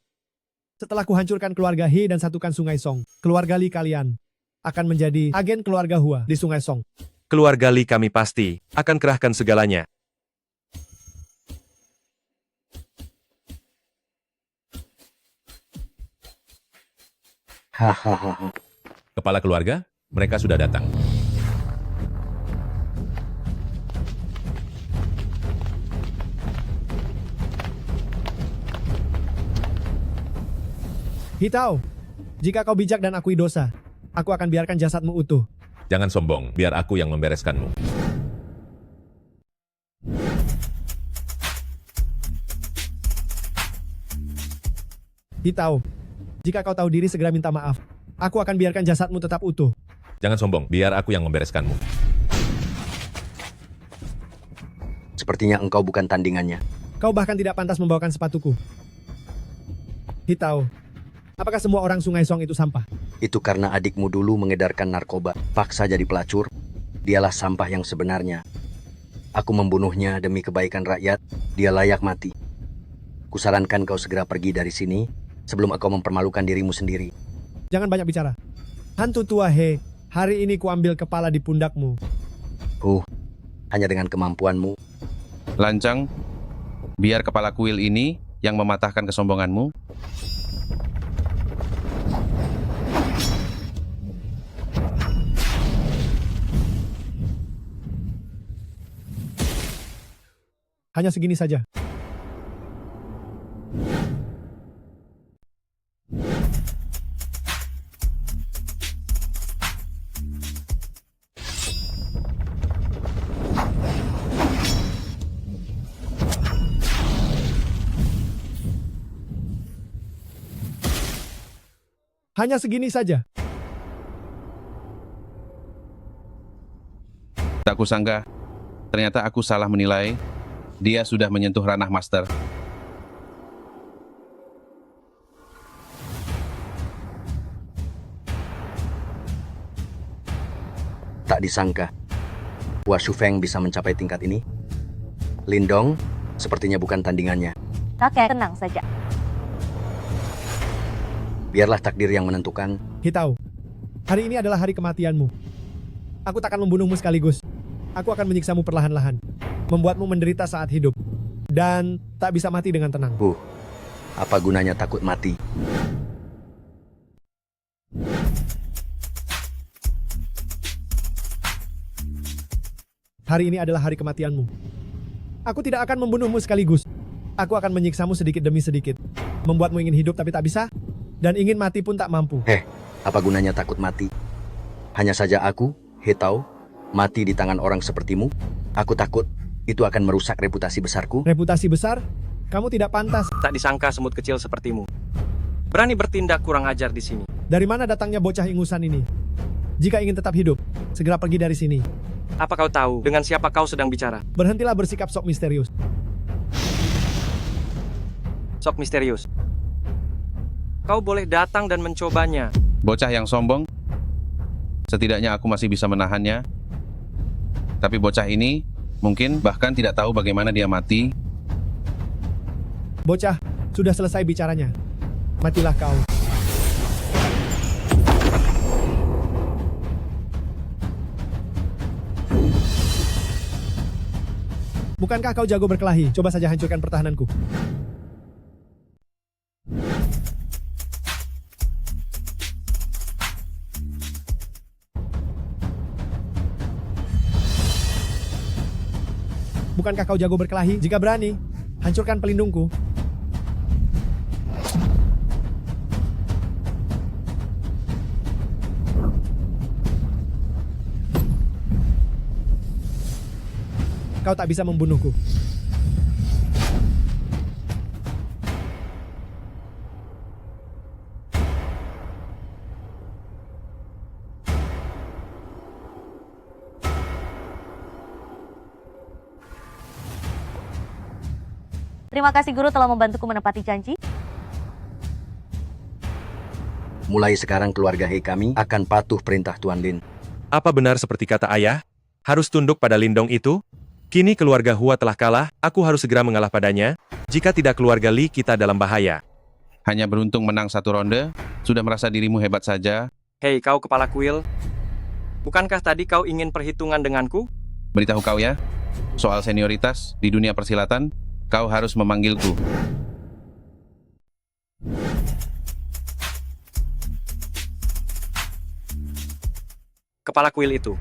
Setelah kuhancurkan keluarga He dan satukan Sungai Song, keluarga Li kalian akan menjadi agen keluarga Hua di Sungai Song. Keluarga Li kami pasti akan kerahkan segalanya. Hahaha. Kepala keluarga, mereka sudah datang. Hitau, jika kau bijak dan akui dosa, aku akan biarkan jasadmu utuh. Jangan sombong, biar aku yang membereskanmu. Hitau, jika kau tahu diri segera minta maaf. Aku akan biarkan jasadmu tetap utuh. Jangan sombong, biar aku yang membereskanmu. Sepertinya engkau bukan tandingannya. Kau bahkan tidak pantas membawakan sepatuku. Hitau, apakah semua orang Sungai Song itu sampah? Itu karena adikmu dulu mengedarkan narkoba, paksa jadi pelacur. Dialah sampah yang sebenarnya. Aku membunuhnya demi kebaikan rakyat. Dia layak mati. Kusarankan kau segera pergi dari sini sebelum engkau mempermalukan dirimu sendiri. Jangan banyak bicara. Hantu tua He, hari ini kuambil kepala di pundakmu. Hanya dengan kemampuanmu. Lancang, biar kepala kuil ini yang mematahkan kesombonganmu. Hanya segini saja. Hanya segini saja. Tak kusangka, ternyata aku salah menilai. Dia sudah menyentuh ranah master. Tak disangka, Hua Shufeng bisa mencapai tingkat ini. Lindong, sepertinya bukan tandingannya. Kakek, tenang saja. Biarlah takdir yang menentukan. Hitau, hari ini adalah hari kematianmu. Aku takkan membunuhmu sekaligus. Aku akan menyiksamu perlahan-lahan, membuatmu menderita saat hidup, dan tak bisa mati dengan tenang. Apa gunanya takut mati? Hari ini adalah hari kematianmu. Aku tidak akan membunuhmu sekaligus. Aku akan menyiksamu sedikit demi sedikit, membuatmu ingin hidup tapi tak bisa, dan ingin mati pun tak mampu. Apa gunanya takut mati? Hanya saja aku, Hitau, mati di tangan orang sepertimu. Aku takut itu akan merusak reputasi besarku. Reputasi besar? Kamu tidak pantas. Tak disangka semut kecil sepertimu berani bertindak kurang ajar di sini. Dari mana datangnya bocah ingusan ini? Jika ingin tetap hidup, segera pergi dari sini. Apa kau tahu dengan siapa kau sedang bicara? Berhentilah bersikap sok misterius. Sok misterius. Kau boleh datang dan mencobanya. Bocah yang sombong. Setidaknya aku masih bisa menahannya. Tapi bocah ini mungkin bahkan tidak tahu bagaimana dia mati. Bocah, sudah selesai bicaranya. Matilah kau. Bukankah kau jago berkelahi? Coba saja hancurkan pertahananku. Bukankah kau jago berkelahi? Jika berani, hancurkan pelindungku. Kau tak bisa membunuhku. Terima kasih guru telah membantuku menepati janji. Mulai sekarang keluarga Hei kami akan patuh perintah Tuan Lin. Apa benar seperti kata ayah? Harus tunduk pada Lindong itu? Kini keluarga Hua telah kalah, aku harus segera mengalah padanya. Jika tidak keluarga Li, kita dalam bahaya. Hanya beruntung menang satu ronde, sudah merasa dirimu hebat saja. Hei, kau kepala kuil. Bukankah tadi kau ingin perhitungan denganku? Beritahu kau ya, soal senioritas di dunia persilatan, kau harus memanggilku. Kepala kuil itu.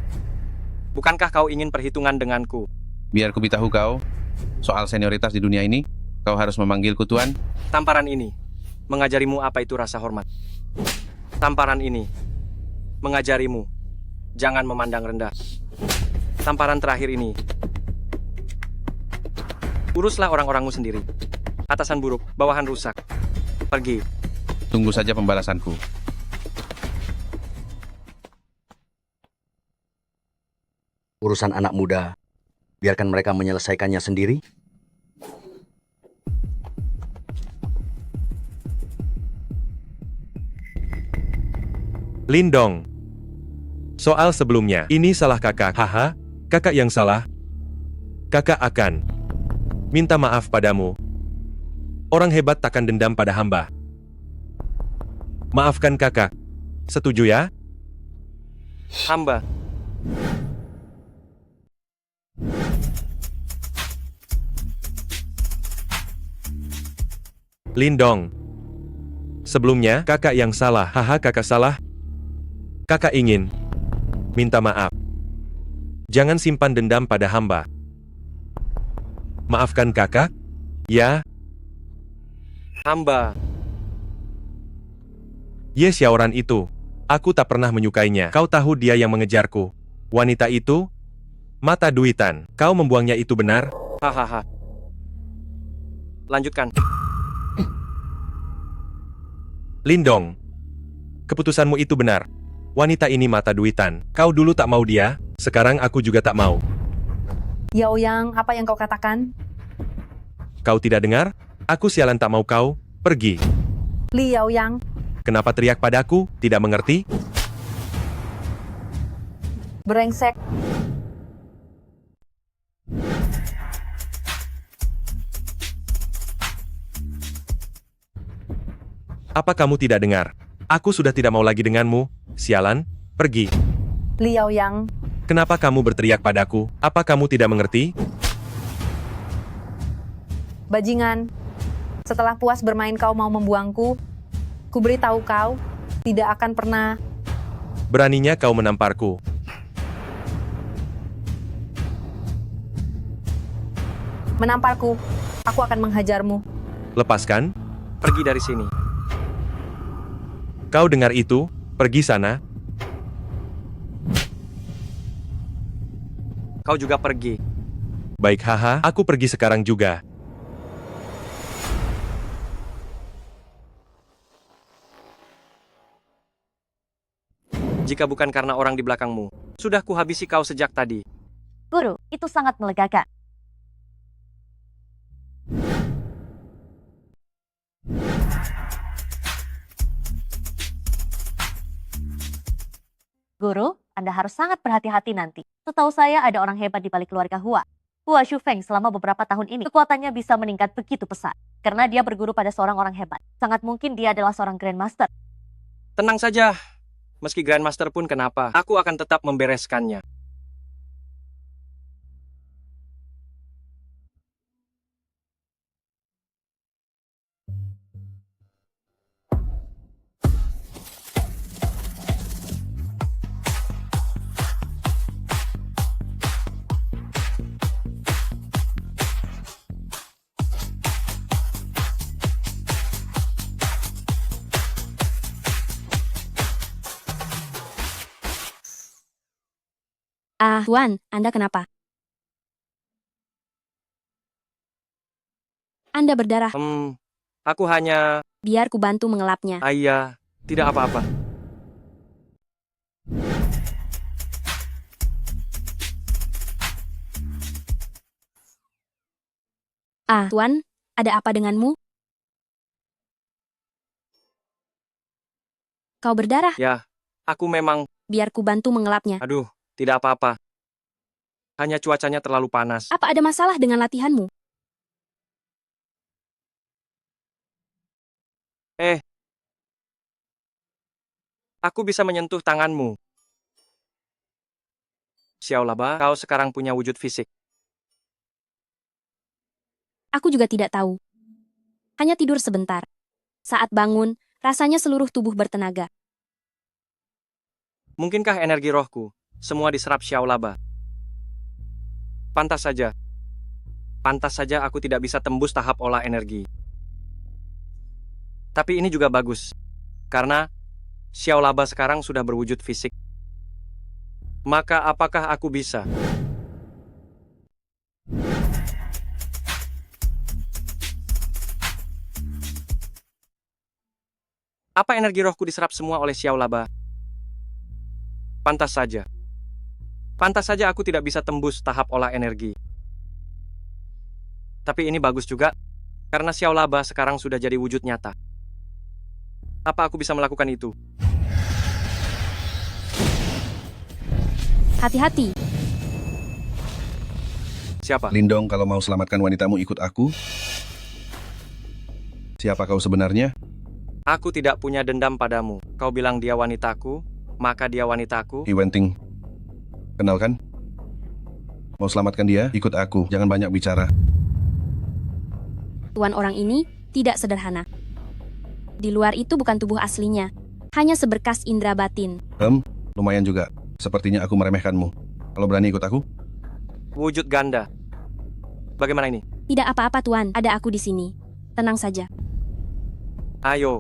Bukankah kau ingin perhitungan denganku? Biar ku beritahu kau, soal senioritas di dunia ini, kau harus memanggilku Tuan. Tamparan ini mengajarimu apa itu rasa hormat. Tamparan ini mengajarimu jangan memandang rendah. Tamparan terakhir ini, uruslah orang-orangmu sendiri. Atasan buruk, bawahan rusak. Pergi. Tunggu saja pembalasanku. Urusan anak muda, biarkan mereka menyelesaikannya sendiri. Lindong. Soal sebelumnya, ini salah kakak. Haha, kakak yang salah. Kakak akan minta maaf padamu. Orang hebat takkan dendam pada hamba. Maafkan kakak. Setuju ya? Hamba. Lindong. Sebelumnya, kakak yang salah. Haha, kakak salah. Kakak ingin minta maaf. Jangan simpan dendam pada hamba. Maafkan kakak? Ya. Hamba. Yes, Xiaoran itu. Aku tak pernah menyukainya. Kau tahu dia yang mengejarku. Wanita itu? Mata duitan. Kau membuangnya itu benar? Hahaha. Lanjutkan. Lindong. Keputusanmu itu benar. Wanita ini mata duitan. Kau dulu tak mau dia, sekarang aku juga tak mau. Yao Yang, apa yang kau katakan? Kau tidak dengar? Aku sialan tak mau kau. Pergi. Li Yao Yang. Kenapa teriak padaku? Tidak mengerti? Brengsek. Apa kamu tidak dengar? Aku sudah tidak mau lagi denganmu. Sialan, pergi. Li Yao Yang. Kenapa kamu berteriak padaku? Apa kamu tidak mengerti? Bajingan. Setelah puas bermain kau mau membuangku. Ku beritahu kau, tidak akan pernah. Beraninya kau menamparku. Menamparku, aku akan menghajarmu. Lepaskan. Pergi dari sini. Kau dengar itu? Pergi sana. Kau juga pergi. Baik, haha, aku pergi sekarang juga. Jika bukan karena orang di belakangmu, sudah kuhabisi kau sejak tadi. Guru, itu sangat melegakan. Guru, Anda harus sangat berhati-hati nanti. Setahu saya ada orang hebat di balik keluarga Hua. Hua Shufeng selama beberapa tahun ini, kekuatannya bisa meningkat begitu pesat. Karena dia berguru pada seorang orang hebat. Sangat mungkin dia adalah seorang Grandmaster. Tenang saja. Meski Grandmaster pun kenapa, aku akan tetap membereskannya. Ah, Tuan, Anda kenapa? Anda berdarah. Aku hanya... Biar ku bantu mengelapnya. Ayah, tidak apa-apa. Ah, Tuan, Ada apa denganmu? Kau berdarah? Ya, aku memang... Biar ku bantu mengelapnya. Aduh, tidak apa-apa. Hanya cuacanya terlalu panas. Apa ada masalah dengan latihanmu? Aku bisa menyentuh tanganmu. Xiao Laba, kau sekarang punya wujud fisik. Aku juga tidak tahu. Hanya tidur sebentar. Saat bangun, rasanya seluruh tubuh bertenaga. Mungkinkah energi rohku semua diserap Xiao Laba? Pantas saja. Pantas saja aku tidak bisa tembus tahap olah energi. Tapi ini juga bagus. Karena Xiao Laba sekarang sudah berwujud fisik. Maka apakah aku bisa? Apa energi rohku diserap semua oleh Xiao Laba? Pantas saja. Pantas saja aku tidak bisa tembus tahap olah energi. Tapi ini bagus juga, karena Xiao Laba sekarang sudah jadi wujud nyata. Apa aku bisa melakukan itu? Hati-hati. Siapa? Lindong, kalau mau selamatkan wanitamu, ikut aku. Siapa kau sebenarnya? Aku tidak punya dendam padamu. Kau bilang dia wanitaku, maka dia wanitaku. Hi Wenting. Kenal kan? Mau selamatkan dia? Ikut aku. Jangan banyak bicara. Tuan orang ini tidak sederhana. Di luar itu bukan tubuh aslinya. Hanya seberkas indera batin. Lumayan juga. Sepertinya aku meremehkanmu. Kalau berani ikut aku? Wujud ganda. Bagaimana ini? Tidak apa-apa, Tuan. Ada aku di sini. Tenang saja. Ayo.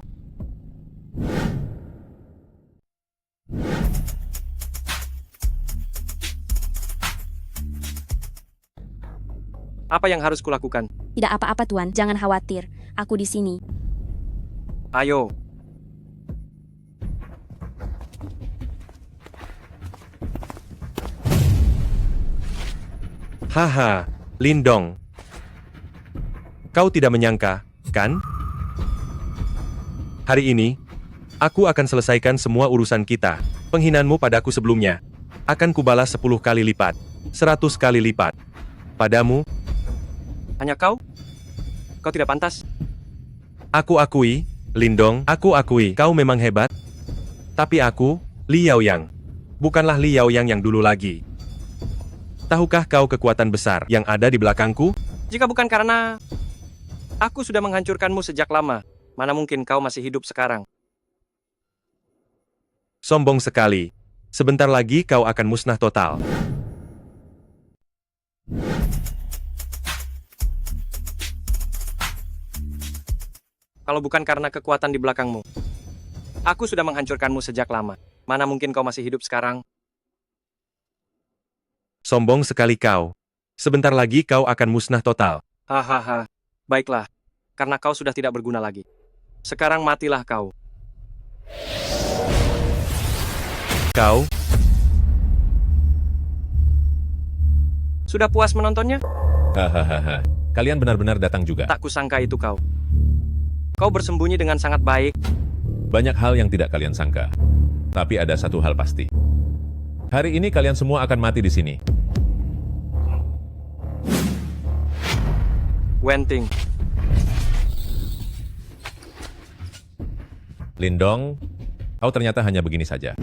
Apa yang harus kulakukan? Tidak apa-apa, Tuan. Jangan khawatir. Aku di sini. Ayo. Haha, Lindong. Kau tidak menyangka, kan? Hari ini, aku akan selesaikan semua urusan kita. Penghinaanmu padaku sebelumnya akan kubalas 10 kali lipat, 100 kali lipat. Padamu, hanya kau? Kau tidak pantas. aku akui, Lindong, aku akui, kau memang hebat. Tapi aku, Li Yaoyang. Bukanlah Li Yaoyang yang dulu lagi. Tahukah kau kekuatan besar yang ada di belakangku? Jika bukan karena aku sudah menghancurkanmu sejak lama, mana mungkin kau masih hidup sekarang? Sombong sekali. Sebentar lagi kau akan musnah total. Kalau bukan karena kekuatan di belakangmu, aku sudah menghancurkanmu sejak lama. Mana mungkin kau masih hidup sekarang? Sombong sekali kau. Sebentar lagi kau akan musnah total. Hahaha. Baiklah, karena kau sudah tidak berguna lagi. Sekarang matilah kau. Kau? Sudah puas menontonnya? Hahaha. Kalian benar-benar datang juga. Tak kusangka itu kau. Kau bersembunyi dengan sangat baik. Banyak hal yang tidak kalian sangka. Tapi ada satu hal pasti. Hari ini kalian semua akan mati di sini. Wenting. Lindong, kau ternyata hanya begini saja.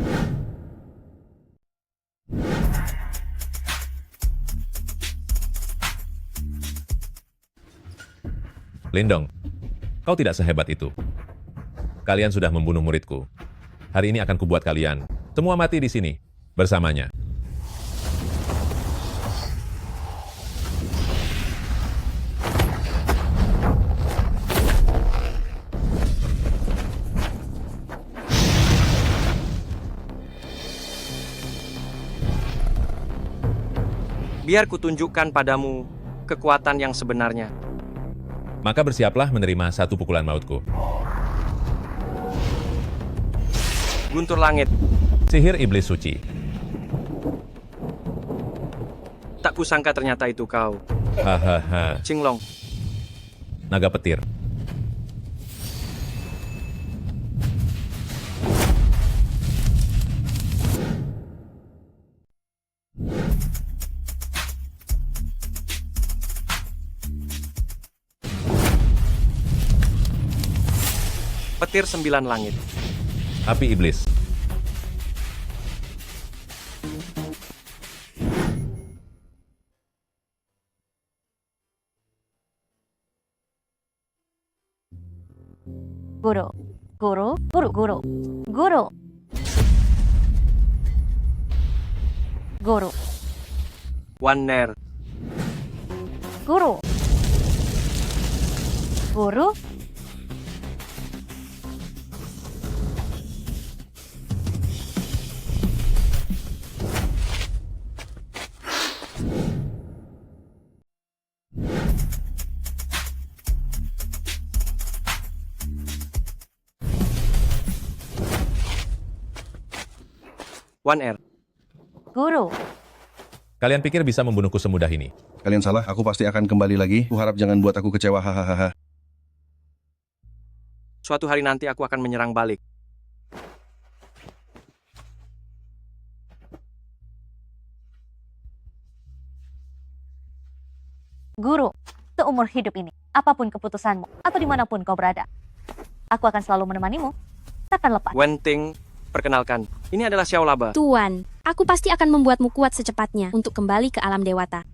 Lindong, kau tidak sehebat itu. Kalian sudah membunuh muridku. Hari ini akan kubuat kalian semua mati di sini bersamanya. Biar kutunjukkan padamu kekuatan yang sebenarnya. Maka bersiaplah menerima satu pukulan mautku. Guntur langit. Sihir iblis suci. Tak kusangka ternyata itu kau. Hahaha. Qinglong. naga petir. Petir 9 langit. Api iblis. Guru. Guru. Guru. Guru. Guru. Guru. Waner. Guru. Guru. Waner. Guru. Kalian pikir bisa membunuhku semudah ini? Kalian salah, aku pasti akan kembali lagi. Ku harap jangan buat aku kecewa, hahaha. Suatu hari nanti aku akan menyerang balik. Guru, seumur hidup ini, apapun keputusanmu, atau dimanapun kau berada, aku akan selalu menemanimu, takkan lepas. Wenting, perkenalkan, ini adalah Xiao Laba. Tuan, aku pasti akan membuatmu kuat secepatnya untuk kembali ke alam dewata.